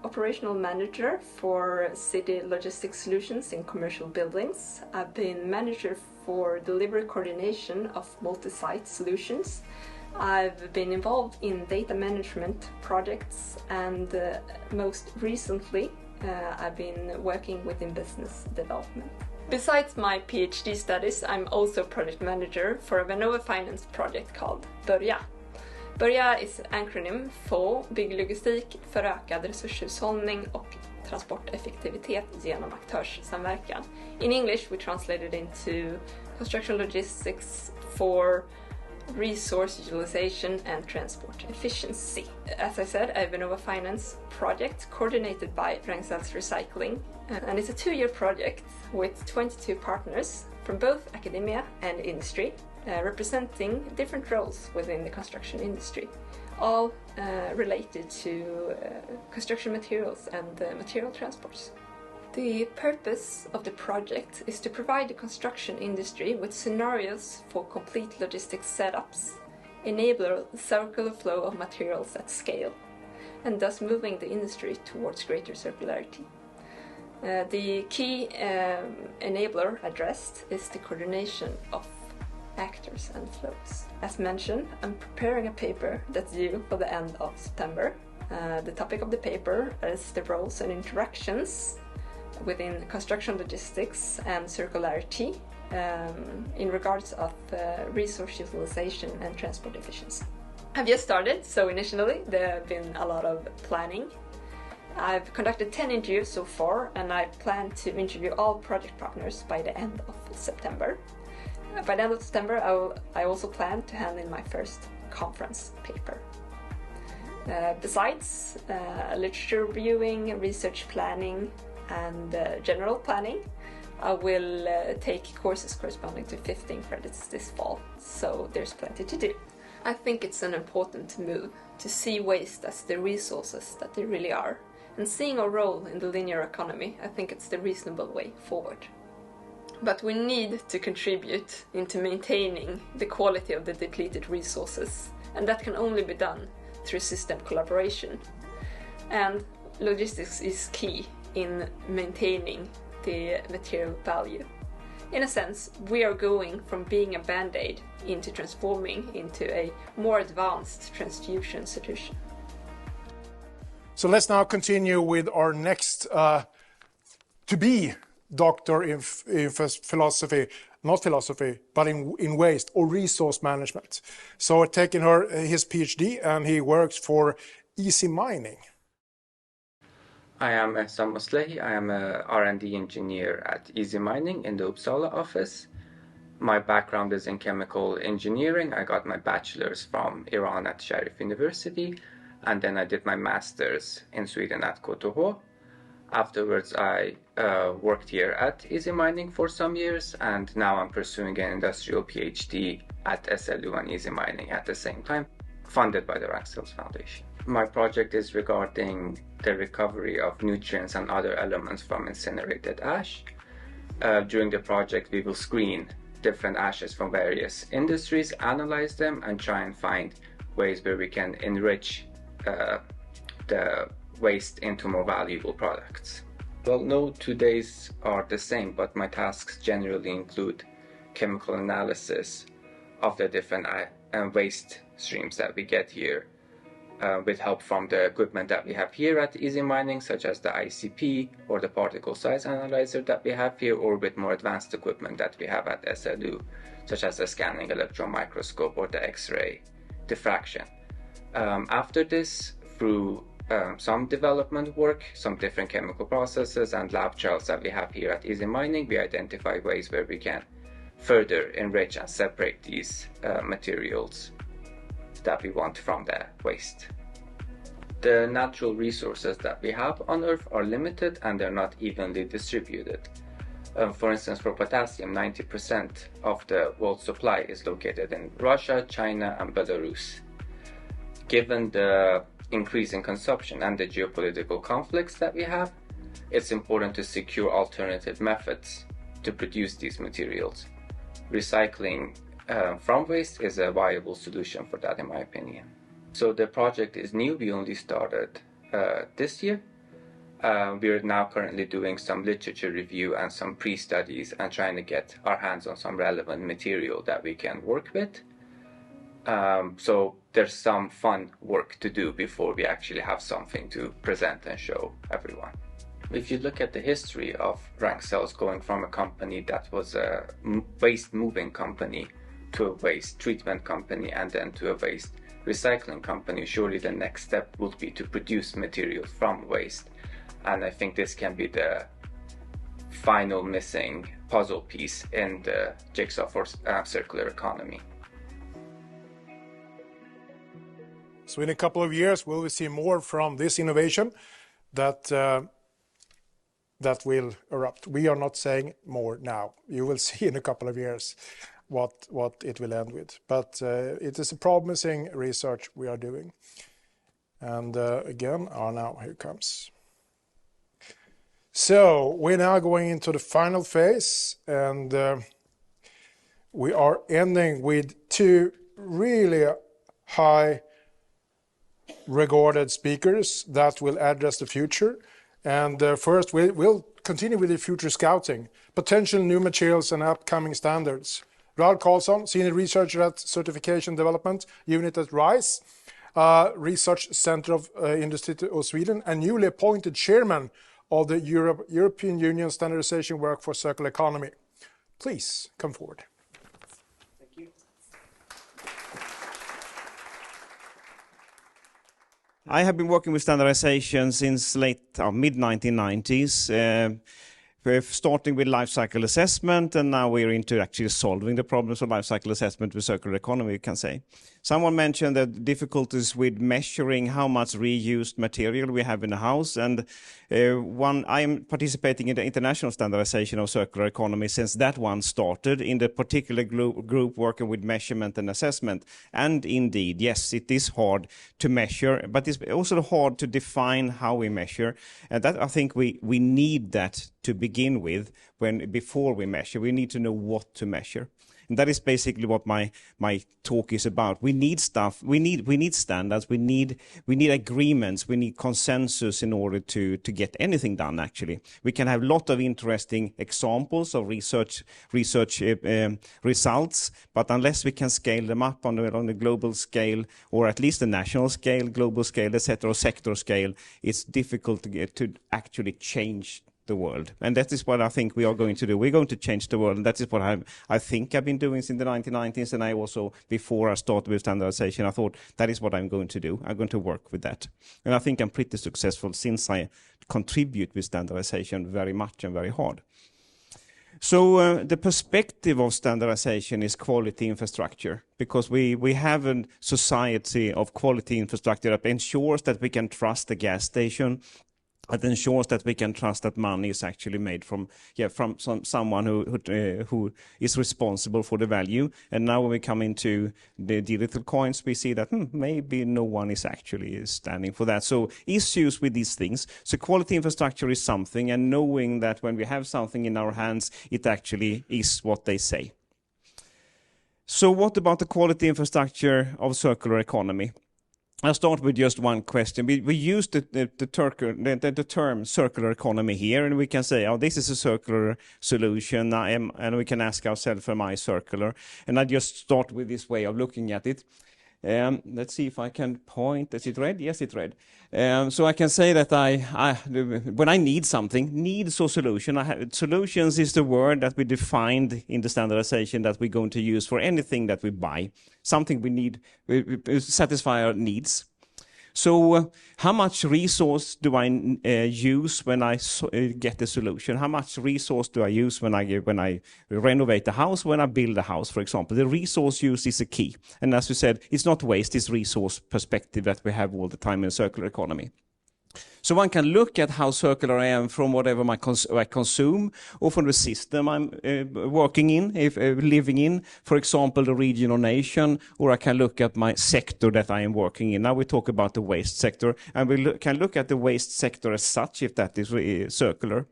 operational manager for city logistics solutions in commercial buildings. I've been manager for delivery coordination of multi-site solutions. I've been involved in data management projects and most recently I've been working within business development. Besides my PhD studies, I'm also project manager for a Vinnova Finance project called Börja. Börja is an acronym för bygglogistik för ökad resurshushållning och transporteffektivitet genom aktörssamverkan. In English we translated into construction logistics for resource utilization and transport efficiency. As I said, a Vinnova Finance project coordinated by Ragn-Sells Recycling, and it's a 2-year project with 22 partners from both academia and industry, representing different roles within the construction industry, all related to construction materials and material transports. The purpose of the project is to provide the construction industry with scenarios for complete logistics setups, enable the circular flow of materials at scale, and thus moving the industry towards greater circularity. The key enabler addressed is the coordination of actors and flows. As mentioned, I'm preparing a paper that's due for the end of September. The topic of the paper is the roles and interactions within construction logistics and circularity in regards of resource utilization and transport efficiency. I've just started, so initially there have been a lot of planning. I've conducted 10 interviews so far and I plan to interview all project partners by the end of September. By the end of September I also plan to hand in my first conference paper. Besides literature reviewing, research planning and general planning, I will take courses corresponding to 15 credits this fall, so there's plenty to do. I think it's an important move to see waste as the resources that they really are, and seeing our role in the linear economy, I think it's the reasonable way forward. But we need to contribute into maintaining the quality of the depleted resources, and that can only be done through system collaboration. And logistics is key in maintaining the material value. In a sense, we are going from being a band-aid into transforming into a more advanced transfusion solution. So let's now continue with our next to-be doctor in philosophy, not philosophy, but in waste or resource management. So taking his PhD, and he works for Easy Mining. I am Ehsan Moslehi. I am a R&D engineer at Easy Mining in the Uppsala office. My background is in chemical engineering. I got my bachelor's from Iran at Sharif University, and then I did my master's in Sweden at KTH. Afterwards, I worked here at Easy Mining for some years, and now I'm pursuing an industrial PhD at SLU and Easy Mining at the same time, funded by the Ragn-Sells Foundation. My project is regarding the recovery of nutrients and other elements from incinerated ash. During the project, we will screen different ashes from various industries, analyze them, and try and find ways where we can enrich the waste into more valuable products. Well, no 2 days are the same, but my tasks generally include chemical analysis of the different waste streams that we get here, with help from the equipment that we have here at Easy Mining, such as the ICP or the particle size analyzer that we have here, or with more advanced equipment that we have at SLU, such as the scanning electron microscope or the X-ray diffraction. After this, through some development work, some different chemical processes and lab trials that we have here at Easy Mining, we identify ways where we can further enrich and separate these materials that we want from the waste. The natural resources that we have on Earth are limited and they're not evenly distributed. For instance, for potassium, 90% of the world supply is located in Russia, China, and Belarus. Given the increase in consumption and the geopolitical conflicts that we have, it's important to secure alternative methods to produce these materials. Recycling from waste is a viable solution for that, in my opinion. So the project is new. We only started this year. We are now currently doing some literature review and some pre-studies and trying to get our hands on some relevant material that we can work with. So there's some fun work to do before we actually have something to present and show everyone. If you look at the history of Ragn-Sells, going from a company that was a waste moving company to a waste treatment company and then to a waste recycling company, surely the next step will be to produce materials from waste. And I think this can be the final missing puzzle piece in the jigsaw for circular economy. So in a couple of years, will we see more from this innovation that will erupt? We are not saying more now. You will see in a couple of years what it will end with. But it is a promising research we are doing. And again, now here comes. So we're now going into the final phase, and we are ending with two really high regarded speakers that will address the future. And first, we'll continue with the future scouting, potential new materials and upcoming standards. Ralf Karlsson, Senior Researcher at Certification Development Unit at RISE, Research Center of Industry of Sweden, and newly appointed Chairman of the European Union Standardization Work for Circular Economy. Please come forward. Thank you. I have been working with standardization since mid-1990s. We're starting with life cycle assessment, and now we're into actually solving the problems of life cycle assessment with circular economy, you can say. Someone mentioned the difficulties with measuring how much reused material we have in the house, and I am participating in the international standardization of circular economy since that one started in the particular group working with measurement and assessment. And indeed, yes, it is hard to measure, but it's also hard to define how we measure, and that I think we need that to begin with. Before we measure, we need to know what to measure. And that is basically what my talk is about. We need stuff. We need standards. We need agreements. We need consensus in order to get anything done. Actually, we can have a lot of interesting examples of research results, but unless we can scale them up on the global scale, or at least the national scale, global scale, etc., or sector scale, it's difficult to actually change the world. And that is what I think we are going to do. We're going to change the world, and that is what I think I've been doing since the 1990s, and I also, before I started with standardization, I thought that is what I'm going to do. I'm going to work with that. And I think I'm pretty successful since I contribute with standardization very much and very hard. So the perspective of standardization is quality infrastructure, because we have a society of quality infrastructure that ensures that we can trust the gas station, that ensures that we can trust that money is actually made from someone who is responsible for the value. And now when we come into the digital coins, we see that maybe no one is actually standing for that. So issues with these things. So quality infrastructure is something, and knowing that when we have something in our hands, it actually is what they say. So what about the quality infrastructure of circular economy? I'll start with just one question. We use the term circular economy here, and we can say, oh, this is a circular solution, and we can ask ourselves, am I circular? And I just start with this way of looking at it. Let's see if I can point. Is it red? Yes, it's red. So I can say that when I need something, needs or solution, solutions is the word that we defined in the standardization that we're going to use for anything that we buy, something we need, satisfy our needs. So how much resource do I use when I get the solution? How much resource do I use when I renovate a house, when I build a house, for example? The resource use is a key. And as we said, it's not waste, it's resource perspective that we have all the time in circular economy. So one can look at how circular I am from whatever I consume, or from the system I'm working in, living in, for example, the region or nation, or I can look at my sector that I am working in. Now we talk about the waste sector, and we can look at the waste sector as such, if that is circular.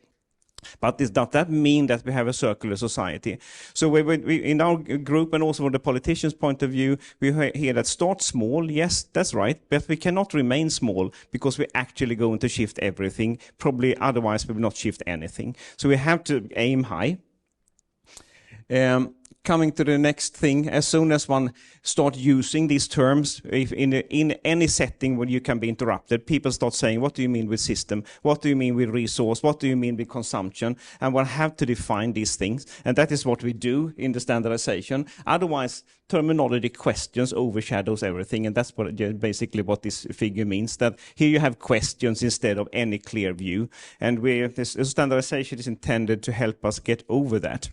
But does that mean that we have a circular society? So we in our group, and also from the politicians' point of view, we hear that start small. Yes, that's right. But we cannot remain small, because we're actually going to shift everything. Probably otherwise we will not shift anything. So we have to aim high. Coming to the next thing, as soon as one start using these terms, if in any setting where you can be interrupted, people start saying, what do you mean with system? What do you mean with resource? What do you mean with consumption? And one have to define these things. And that is what we do in the standardization. Otherwise, terminology questions overshadows everything. And that's basically what this figure means, that here you have questions instead of any clear view. And this standardization is intended to help us get over that.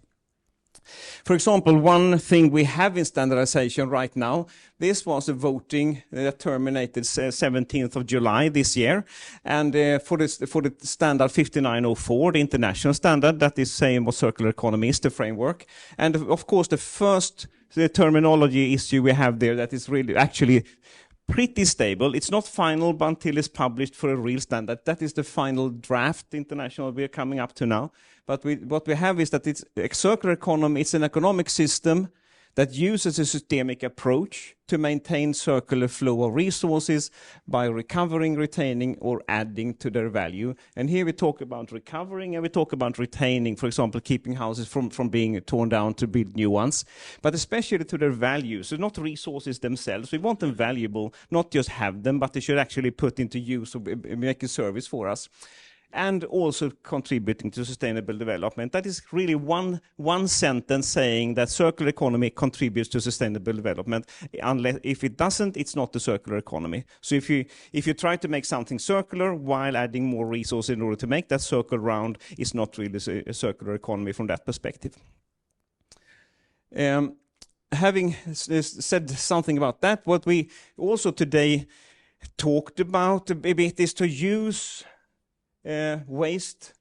For example, one thing we have in standardization right now, this was a voting that terminated 17th of July this year. And for the standard 5904, the international standard, that is saying what circular economy is, the framework. And of course, the terminology issue we have there that is really actually pretty stable. It's not final, but until it's published for a real standard. That is the final draft international we are coming up to now. But what we have is that it's a circular economy. It's an economic system that uses a systemic approach to maintain circular flow of resources by recovering, retaining, or adding to their value. And here we talk about recovering, and we talk about retaining, for example, keeping houses from being torn down to build new ones, but especially to their value. So not resources themselves. We want them valuable, not just have them, but they should actually put into use or make a service for us. And also contributing to sustainable development. That is really one sentence saying that circular economy contributes to sustainable development. Unless if it doesn't, it's not the circular economy. So if you try to make something circular while adding more resources in order to make that circle round, it's not really a circular economy from that perspective. Having said something about that, what we also today talked about a bit is to use waste,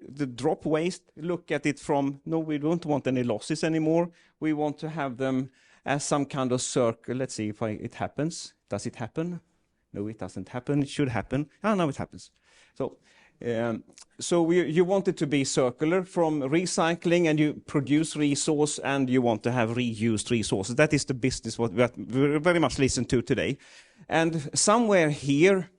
the drop waste, look at it from, no, we don't want any losses anymore. We want to have them as some kind of circle. Let's see if it happens. Does it happen? No, it doesn't happen. It should happen. Ah, no, it happens. So you want it to be circular from recycling, and you produce resource, and you want to have reused resources. That is the business what we very much listen to today. And somewhere here,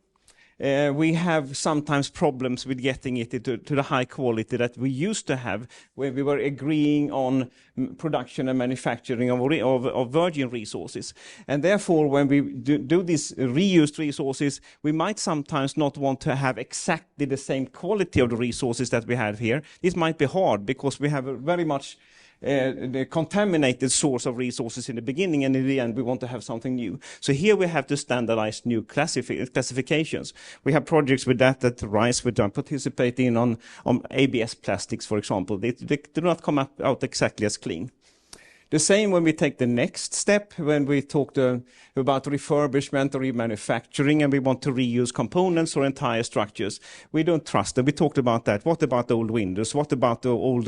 we have sometimes problems with getting it to the high quality that we used to have, where we were agreeing on production and manufacturing of virgin resources. And therefore, when we do these reused resources, we might sometimes not want to have exactly the same quality of the resources that we have here. This might be hard because we have a very much the contaminated source of resources in the beginning, and in the end we want to have something new. So here we have to standardize new classifications. We have projects with that RISE, which I'm participating on ABS plastics, for example. They do not come out exactly as clean. The same when we take the next step, when we talk about refurbishment or remanufacturing, and we want to reuse components or entire structures. We don't trust them. We talked about that. What about the old windows? What about the old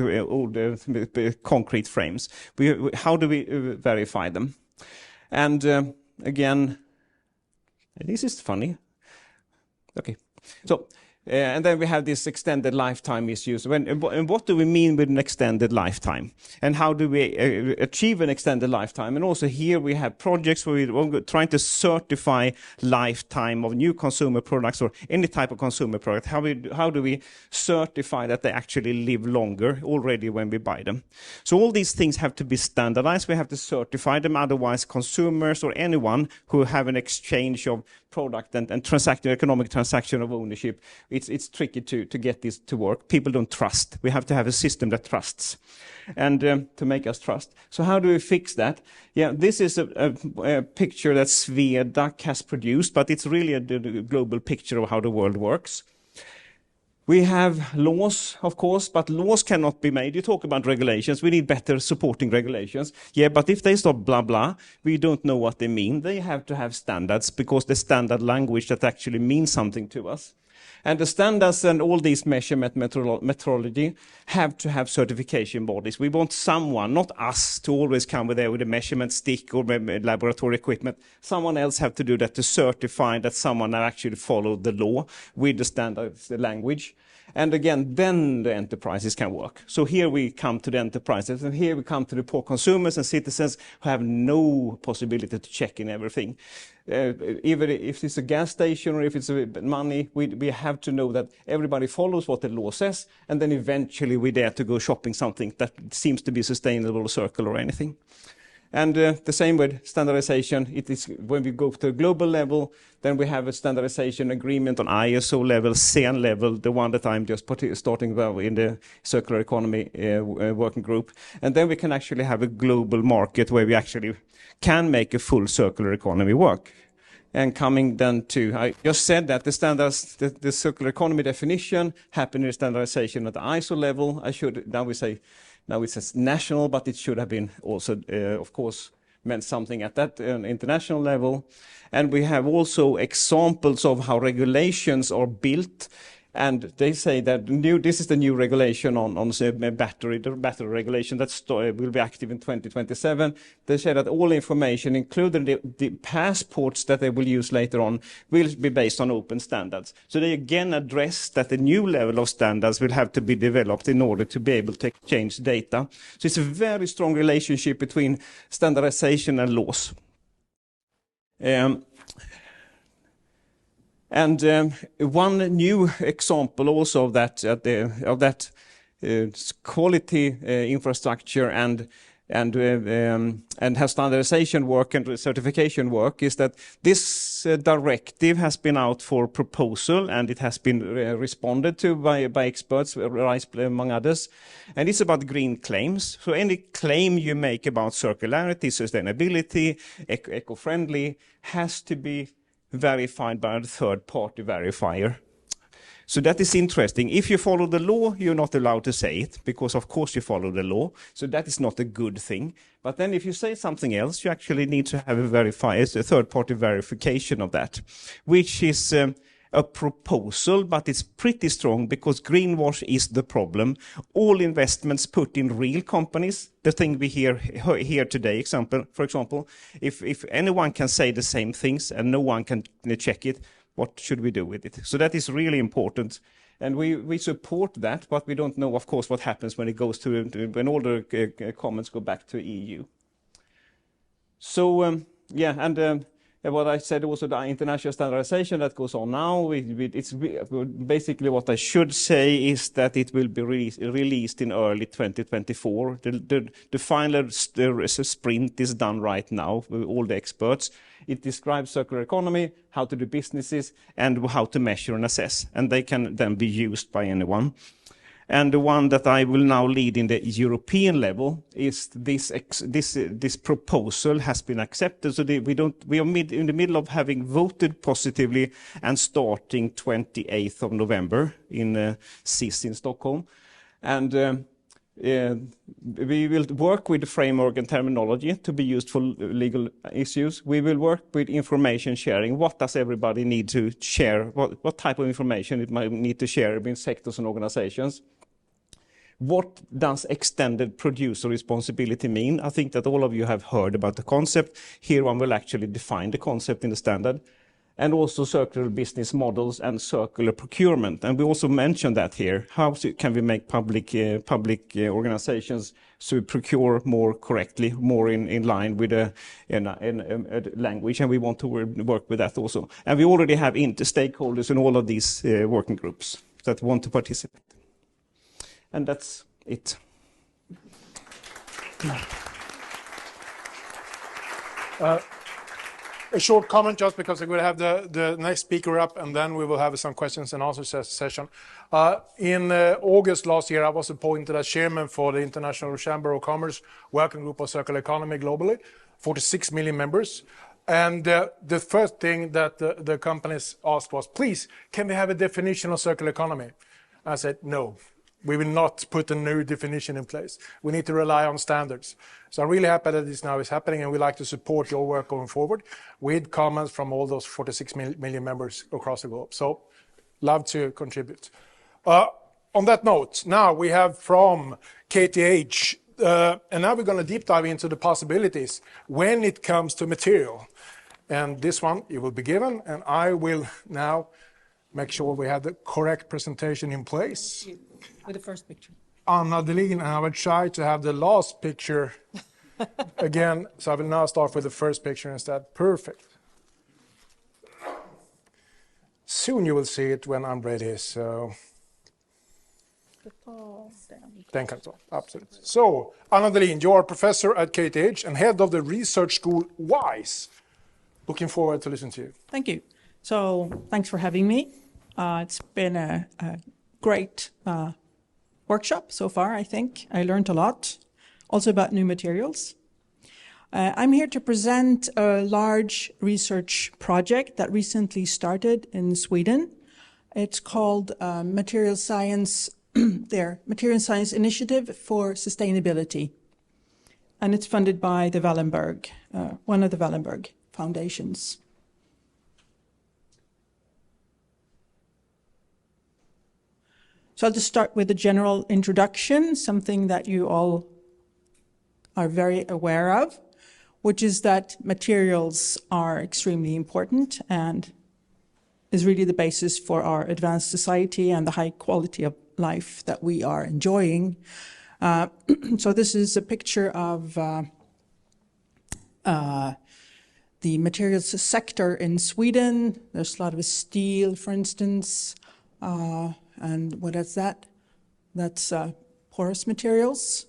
concrete frames? How do we verify them? And again, this is funny. Okay, so. And then we have this extended lifetime issues. And what do we mean with an extended lifetime? And how do we achieve an extended lifetime? And also here we have projects where we're trying to certify lifetime of new consumer products or any type of consumer product. How do we certify that they actually live longer already when we buy them? So all these things have to be standardized. We have to certify them. Otherwise, consumers or anyone who have an exchange of product and economic transaction of ownership, it's tricky to get this to work. People don't trust. We have to have a system that trusts, and to make us trust. So how do we fix that? Yeah, this is a picture that Swedac has produced, but it's really a global picture of how the world works. We have laws, of course, but laws cannot be made. You talk about regulations. We need better supporting regulations. Yeah, but if they stop blah, blah, we don't know what they mean. They have to have standards because the standard language that actually means something to us. And the standards and all these measurement methodology have to have certification bodies. We want someone, not us, to always come with a measurement stick or laboratory equipment. Someone else have to do that to certify that someone actually followed the law with the standards, the language. And again, then the enterprises can work. So here we come to the enterprises, and here we come to the poor consumers and citizens who have no possibility to check in everything. Even if it's a gas station or if it's money, we have to know that everybody follows what the law says, and then eventually we dare to go shopping something that seems to be sustainable or circular or anything. And the same with standardization. It is when we go to a global level, then we have a standardization agreement on ISO level, CEN level, the one that I'm just starting in the circular economy working group. And then we can actually have a global market where we actually can make a full circular economy work. And coming then to, I just said that the standards, the circular economy definition happened in standardization at the ISO level. Now it says national, but it should have been also, of course, meant something at that international level. And we have also examples of how regulations are built. And they say that this is the new regulation on the battery regulation that will be active in 2027. They say that all information, including the passports that they will use later on, will be based on open standards. So they again address that the new level of standards will have to be developed in order to be able to exchange data. So it's a very strong relationship between standardization and laws. And one new example also of that quality infrastructure and have standardization work and certification work is that this directive has been out for proposal, and it has been responded to by experts, RISE among others. And it's about green claims. So any claim you make about circularity, sustainability, eco-friendly has to be verified by a third-party verifier. So that is interesting. If you follow the law, you're not allowed to say it, because of course you follow the law. So that is not a good thing. But then if you say something else, you actually need to have a third-party verification of that, which is a proposal, but it's pretty strong because greenwash is the problem. All investments put in real companies, the thing we hear here today, for example, if anyone can say the same things and no one can check it, what should we do with it? So that is really important. And we support that, but we don't know, of course, what happens when it goes when all the comments go back to EU. So, what I said also, the international standardization that goes on now, it's basically what I should say is that it will be released in early 2024. The final sprint is done right now with all the experts. It describes circular economy, how to do businesses, and how to measure and assess. And they can then be used by anyone. And the one that I will now lead in the European level is this proposal has been accepted. So we are in the middle of having voted positively and starting 28th of November in SIS in Stockholm. And we will work with the framework and terminology to be used for legal issues. We will work with information sharing. What does everybody need to share? What type of information it might need to share between sectors and organizations? What does extended producer responsibility mean? I think that all of you have heard about the concept. Here one will actually define the concept in the standard. And also circular business models and circular procurement. And we also mentioned that here. How can we make public organizations to procure more correctly, more in line with a language? And we want to work with that also. And we already have stakeholders in all of these working groups that want to participate. And that's it. A short comment, just because we're going to have the next speaker up, and then we will have some questions and answers session. In August last year, I was appointed as chairman for the International Chamber of Commerce Working Group of Circular Economy globally, 46 million members. And the first thing that the companies asked was, please, can we have a definition of circular economy? I said, no. We will not put a new definition in place. We need to rely on standards. So I'm really happy that this now is happening, and we'd like to support your work going forward with comments from all those 46 million members across the globe. So love to contribute. On that note, now we have from KTH, and now we're going to deep dive into the possibilities when it comes to material. And this one you will be given, and I will now make sure we have the correct presentation in place. With the first picture. Anna-Delin, and I will try to have the last picture again. So I will now start with the first picture instead. Perfect. Soon you will see it when I'm ready. So. Den kan ta, absolutely. So, Anna-Delin, you are a professor at KTH and head of the research school WISE. Looking forward to listen to you. Thank you. So, thanks for having me. It's been a great workshop so far, I think. I learned a lot, also about new materials. I'm here to present a large research project that recently started in Sweden. It's called Material Science Initiative for Sustainability. And it's funded by the Wallenberg, one of the Wallenberg foundations. So I'll just start with a general introduction, something that you all are very aware of, which is that materials are extremely important and is really the basis for our advanced society and the high quality of life that we are enjoying. So this is a picture of the materials sector in Sweden. There's a lot of steel, for instance. And what is that? That's porous materials.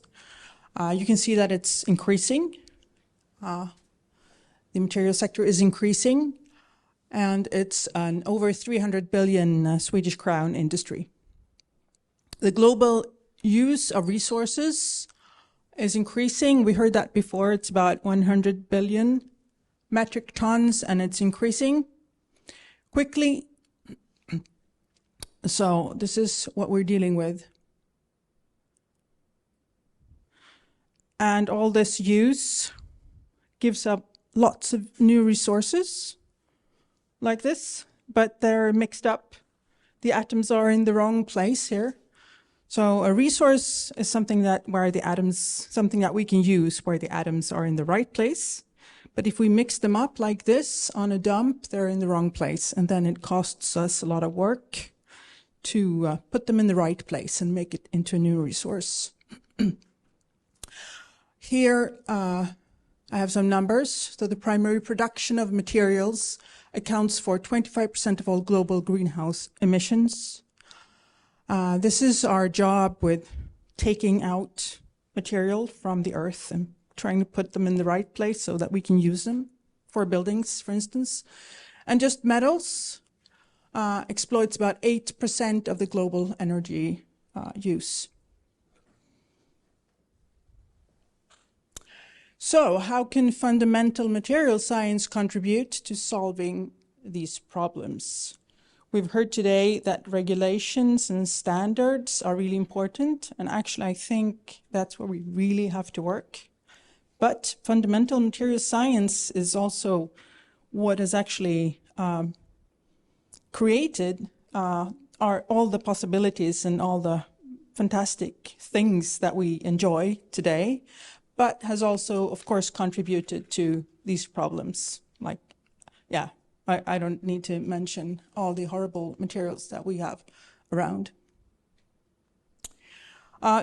You can see that it's increasing. The material sector is increasing, and it's an over 300 billion Swedish crown industry. The global use of resources is increasing. We heard that before. It's about 100 billion metric tons, and it's increasing quickly. So this is what we're dealing with. And all this use gives up lots of new resources like this, but they're mixed up. The atoms are in the wrong place here. So a resource is something that something that we can use where the atoms are in the right place. But if we mix them up like this on a dump, they're in the wrong place. And then it costs us a lot of work to put them in the right place and make it into a new resource. Here, I have some numbers. So the primary production of materials accounts for 25% of all global greenhouse emissions. This is our job with taking out material from the earth and trying to put them in the right place so that we can use them for buildings, for instance. And just metals exploits about 8% of the global energy use. So how can fundamental material science contribute to solving these problems? We've heard today that regulations and standards are really important, and actually I think that's where we really have to work. But fundamental material science is also what has actually created all the possibilities and all the fantastic things that we enjoy today, but has also, of course, contributed to these problems. Like, yeah, I don't need to mention all the horrible materials that we have around.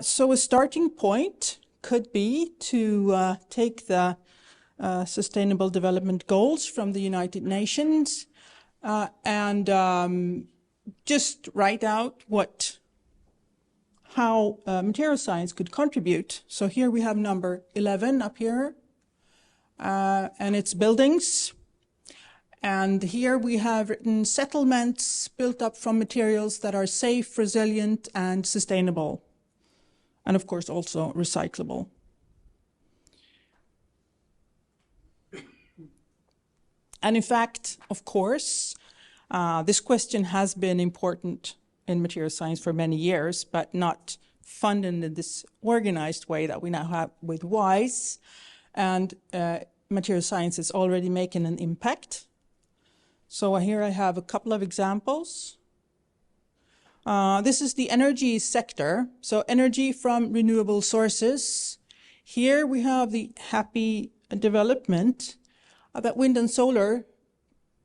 So a starting point could be to take the Sustainable Development Goals from the United Nations and just write out how material science could contribute. So here we have number 11 up here, and it's buildings. And here we have written settlements built up from materials that are safe, resilient, and sustainable. And of course also recyclable. And in fact, of course, this question has been important in material science for many years, but not funded in this organized way that we now have with WISE. And material science is already making an impact. So here I have a couple of examples. This is the energy sector, so energy from renewable sources. Here we have the happy development that wind and solar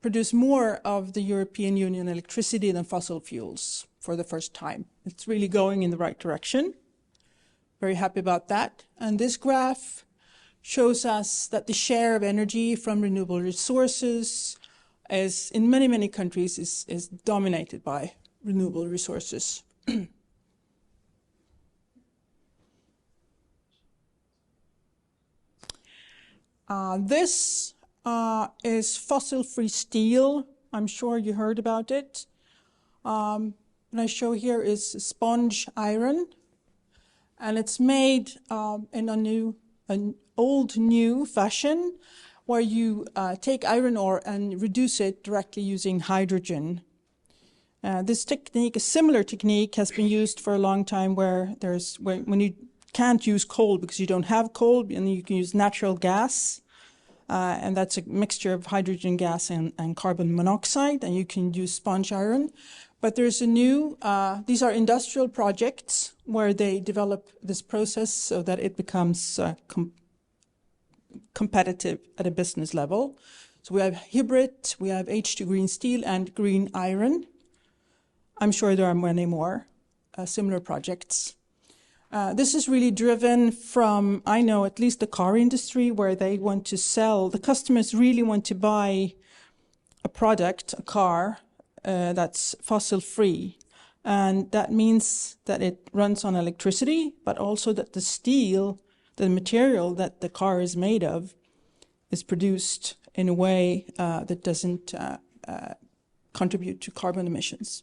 produce more of the European Union electricity than fossil fuels for the first time. It's really going in the right direction. Very happy about that. And this graph shows us that the share of energy from renewable resources is, in many, many countries, is dominated by renewable resources. This is fossil-free steel. I'm sure you heard about it. What I show here is sponge iron, and it's made in an old new fashion, where you take iron ore and reduce it directly using hydrogen. This technique, a similar technique, has been used for a long time when you can't use coal because you don't have coal, and you can use natural gas. And that's a mixture of hydrogen gas and carbon monoxide, and you can use sponge iron. But there's a new, these are industrial projects where they develop this process so that it becomes competitive at a business level. So we have hybrid, we have H2 green steel and green iron. I'm sure there are many more similar projects. This is really driven from, I know, at least the car industry, where they want to sell, the customers really want to buy a product, a car, that's fossil-free. And that means that it runs on electricity, but also that the steel, the material that the car is made of, is produced in a way that doesn't contribute to carbon emissions.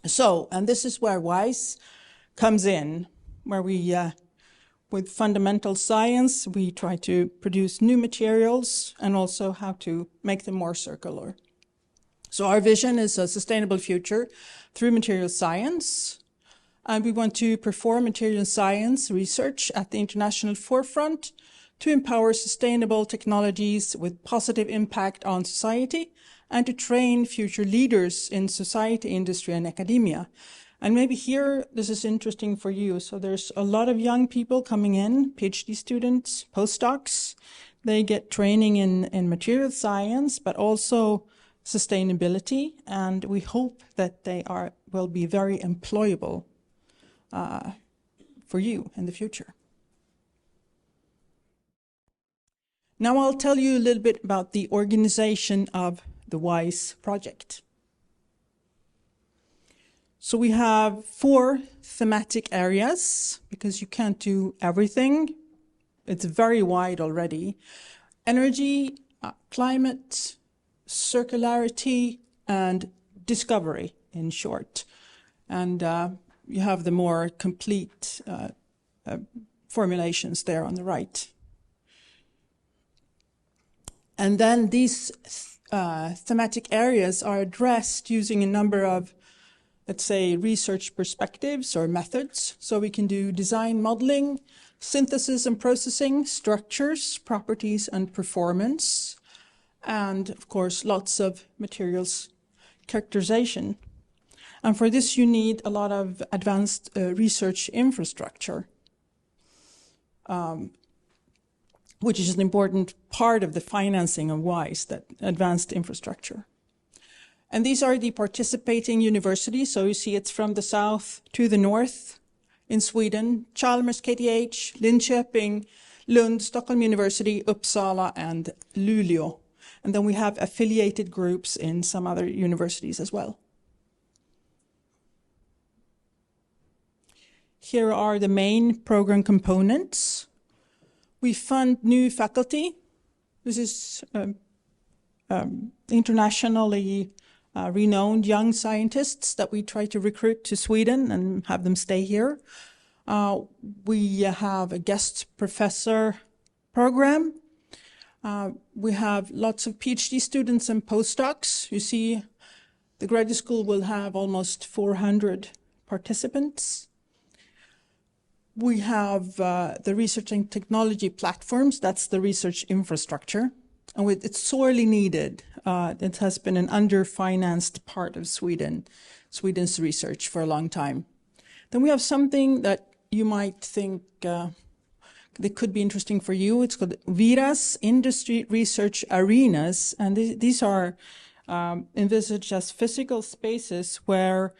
So, and this is where WISE comes in, where we, with fundamental science, we try to produce new materials and also how to make them more circular. So our vision is a sustainable future through material science. And we want to perform material science research at the international forefront to empower sustainable technologies with positive impact on society, and to train future leaders in society, industry, and academia. And maybe here, this is interesting for you. So there's a lot of young people coming in, PhD students, postdocs. They get training in material science, but also sustainability. And we hope that they will be very employable for you in the future. Now I'll tell you a little bit about the organization of the WISE project. So we have 4 thematic areas, because you can't do everything. It's very wide already. Energy, climate, circularity, and discovery, in short. And you have the more complete formulations there on the right. And then these thematic areas are addressed using a number of, let's say, research perspectives or methods. So we can do design modeling, synthesis and processing, structures, properties, and performance. And of course, lots of materials characterization. And for this, you need a lot of advanced research infrastructure, which is an important part of the financing of WISE, that advanced infrastructure. And these are the participating universities. So you see it's from the south to the north in Sweden: Chalmers, KTH, Linköping, Lund, Stockholm University, Uppsala, and Luleå. And then we have affiliated groups in some other universities as well. Here are the main program components. We fund new faculty. This is internationally renowned young scientists that we try to recruit to Sweden and have them stay here. We have a guest professor program. We have lots of PhD students and postdocs. You see, the graduate school will have almost 400 participants. We have the research and technology platforms. That's the research infrastructure. And it's sorely needed. It has been an underfinanced part of Sweden's research for a long time. Then we have something that you might think that could be interesting for you. It's called Vira's Industry Research Arenas. And these are envisaged as physical spaces where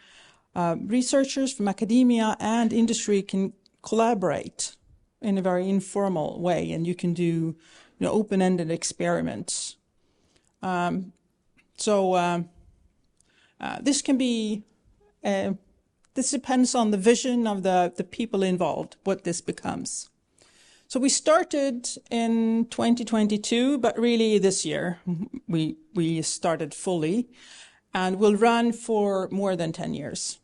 researchers from academia and industry can collaborate in a very informal way, and you can do open-ended experiments. This can be, this depends on the vision of the people involved, what this becomes. So we started in 2022, but really this year we started fully, and will run for more than 10 years.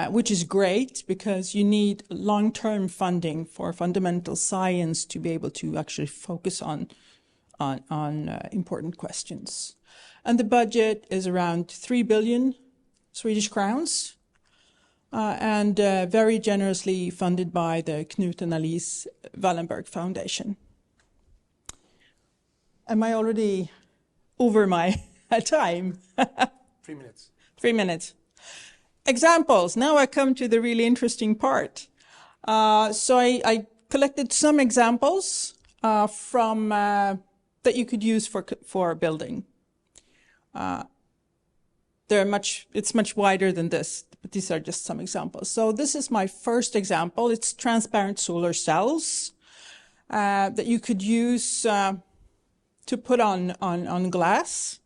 Which is great, because you need long-term funding for fundamental science to be able to actually focus on important questions. And the budget is around 3 billion Swedish crowns, and very generously funded by the Knut and Alice Wallenberg Foundation. Am I already over my time? 3 minutes. 3 minutes. Examples. Now I come to the really interesting part. So I collected some examples from that you could use for building. It's much wider than this, but these are just some examples. So this is my first example. It's transparent solar cells that you could use to put on glass,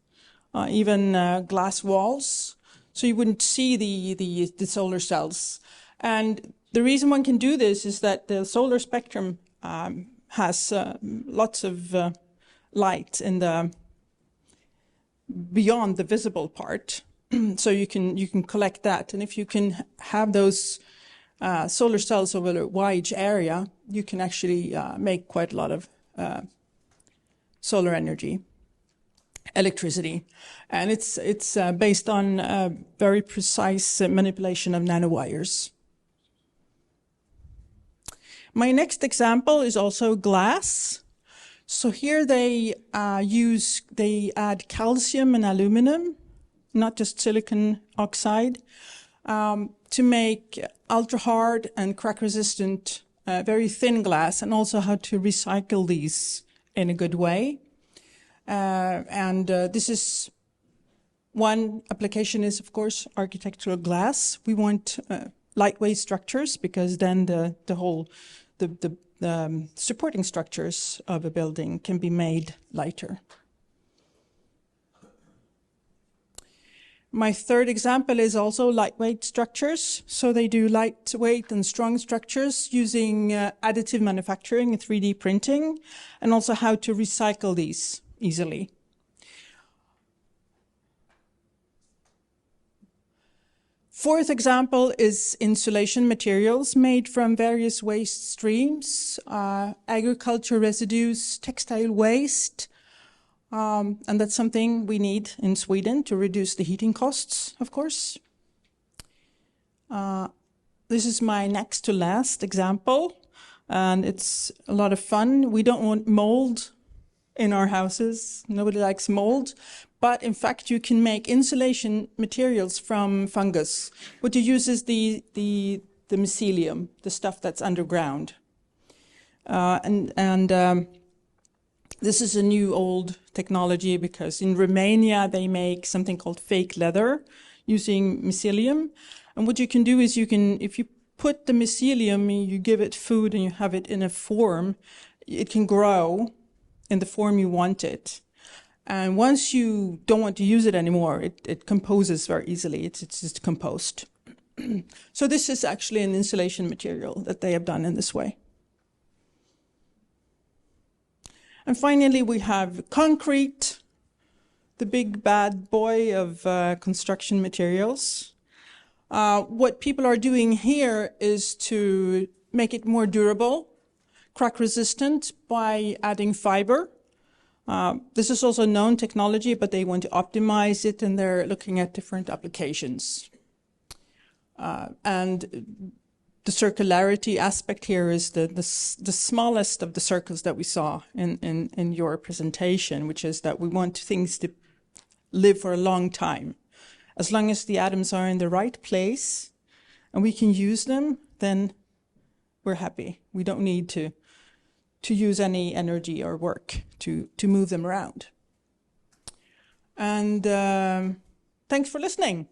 even glass walls. So you wouldn't see the solar cells. And the reason one can do this is that the solar spectrum has lots of light in the beyond the visible part. So you can collect that. And if you can have those solar cells over a wide area, you can actually make quite a lot of solar energy. Electricity, and it's based on very precise manipulation of nanowires. My next example is also glass. So here they add calcium and aluminum, not just silicon oxide, to make ultra hard and crack resistant, very thin glass, and also how to recycle these in a good way. This is one application is, of course, architectural glass. We want lightweight structures, because then the supporting structures of a building can be made lighter. My third example is also lightweight structures. So they do lightweight and strong structures using additive manufacturing and 3D printing, and also how to recycle these easily. Fourth example is insulation materials made from various waste streams, agriculture residues, textile waste, and that's something we need in Sweden to reduce the heating costs, of course. This is my next to last example, and it's a lot of fun. We don't want mold in our houses. Nobody likes mold. But in fact, you can make insulation materials from fungus. What you use is the mycelium, the stuff that's underground. This is a new old technology, because in Romania they make something called fake leather using mycelium. And what you can do is if you put the mycelium, you give it food and you have it in a form, it can grow in the form you want it. And once you don't want to use it anymore, it composes very easily. It's just compost. So this is actually an insulation material that they have done in this way. And finally, we have concrete, the big bad boy of construction materials. What people are doing here is to make it more durable, crack resistant, by adding fiber. This is also known technology, but they want to optimize it, and they're looking at different applications. And the circularity aspect here is the smallest of the circles that we saw in your presentation, which is that we want things to live for a long time. As long as the atoms are in the right place and we can use them, then we're happy. We don't need to use any energy or work to move them around. And thanks for listening.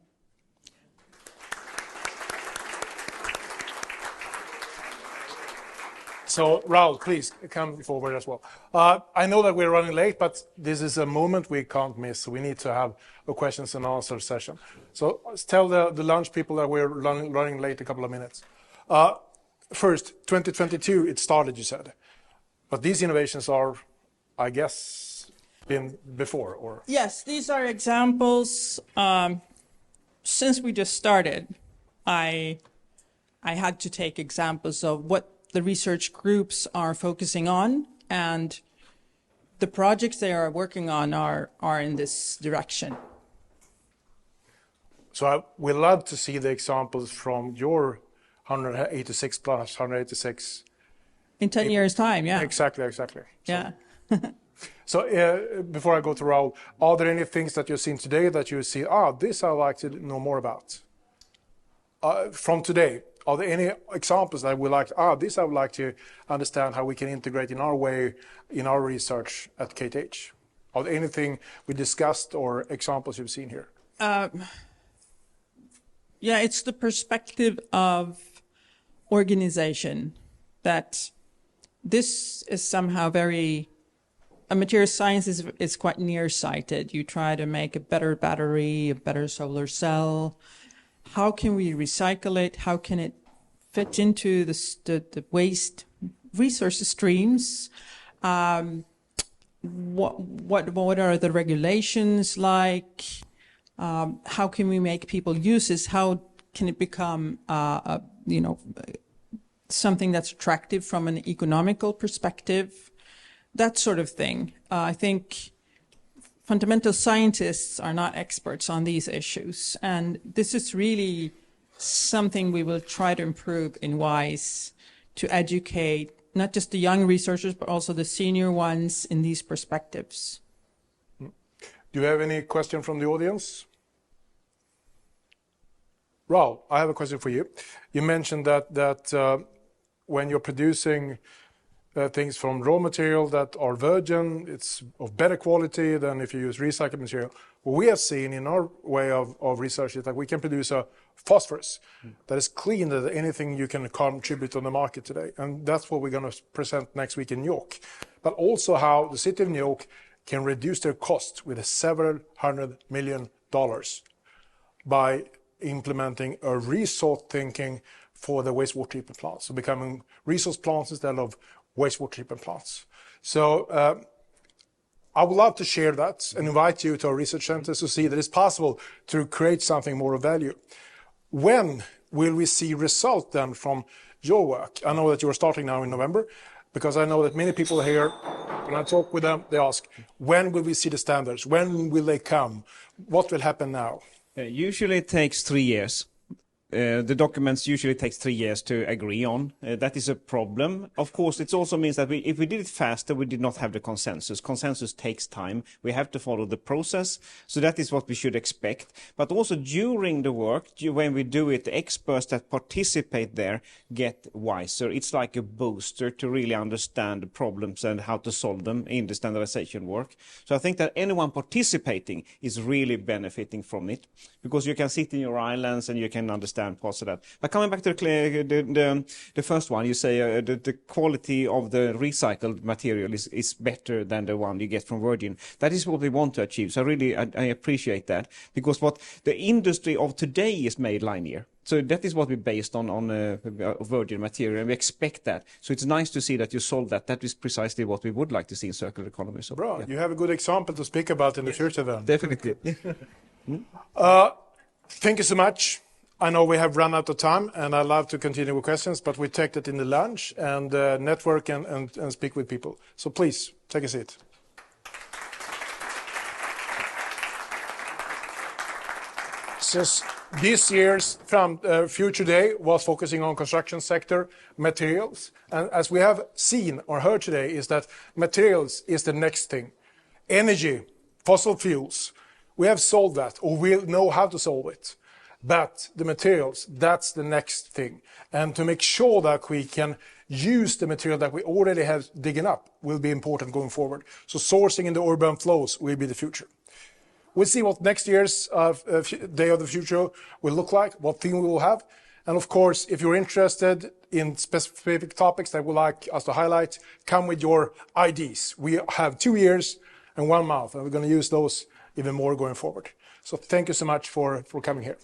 So, Raul, please come forward as well. I know that we're running late, but this is a moment we can't miss. We need to have a questions and answers session. So tell the lunch people that we're running late a couple of minutes. First, 2022, it started, you said. But these innovations are, I guess, been before, or? Yes, these are examples. Since we just started, I had to take examples of what the research groups are focusing on, and the projects they are working on are in this direction. So we love to see the examples from your 186 plus 186. In 10 years' time, yeah. Exactly. Yeah. So before I go to Raul, are there any things that you've seen today that you see, this I'd like to know more about? From today, are there any examples that we like, this I would like to understand how we can integrate in our way, in our research at KTH? Are there anything we discussed or examples you've seen here? Yeah, it's the perspective of organization, that this is somehow a material science is quite nearsighted. You try to make a better battery, a better solar cell. How can we recycle it? How can it fit into the waste resource streams? What are the regulations like? How can we make people use this? How can it become, something that's attractive from an economical perspective? That sort of thing. I think fundamental scientists are not experts on these issues, and this is really something we will try to improve in WISE, to educate not just the young researchers, but also the senior ones in these perspectives. Do you have any question from the audience? Raul, I have a question for you. You mentioned that when you're producing things from raw material that are virgin. It's of better quality than if you use recycled material. What we have seen in our way of research is that we can produce a phosphorus that is cleaner than anything you can contribute on the market today. And that's what we're going to present next week in New York. But also how the city of New York can reduce their costs with several $100 million by implementing a resource thinking for the wastewater treatment plants. So becoming resource plants instead of wastewater treatment plants. So I would love to share that and invite you to our research centers to see that it's possible to create something more of value. When will we see result then from your work? I know that you are starting now in November, because I know that many people here, when I talk with them, they ask, when will we see the standards? When will they come? What will happen now? Usually it takes 3 years. The documents usually takes 3 years to agree on. That is a problem. Of course, it also means that if we did it faster, we did not have the consensus. Consensus takes time. We have to follow the process. So that is what we should expect. But also during the work, when we do it, the experts that participate there get wiser. It's like a booster to really understand the problems and how to solve them in the standardization work. So I think that anyone participating is really benefiting from it, because you can sit in your islands and you can understand parts of that. But coming back to the first one, you say the quality of the recycled material is better than the one you get from virgin. That is what we want to achieve. So really, I appreciate that, because what the industry of today is made linear. So that is what we based on virgin material, and we expect that. So it's nice to see that you solve that. That is precisely what we would like to see in circular economy. So, Bro, you have a good example to speak about in the future then. Definitely. Thank you so much. I know we have run out of time, and I'd love to continue with questions, but we take that in the lunch and network and speak with people. So please, take a seat. Since this year's Future Day was focusing on construction sector materials, and as we have seen or heard today, is that materials is the next thing. Energy, fossil fuels, we have solved that, or we know how to solve it. But the materials, that's the next thing. And to make sure that we can use the material that we already have digging up will be important going forward. So sourcing in the urban flows will be the future. We'll see what next year's Day of the Future will look like, what theme we will have. And of course, if you're interested in specific topics that we'd like us to highlight, come with your IDs. We have 2 years and 1 month, and we're going to use those even more going forward. So thank you so much for coming here.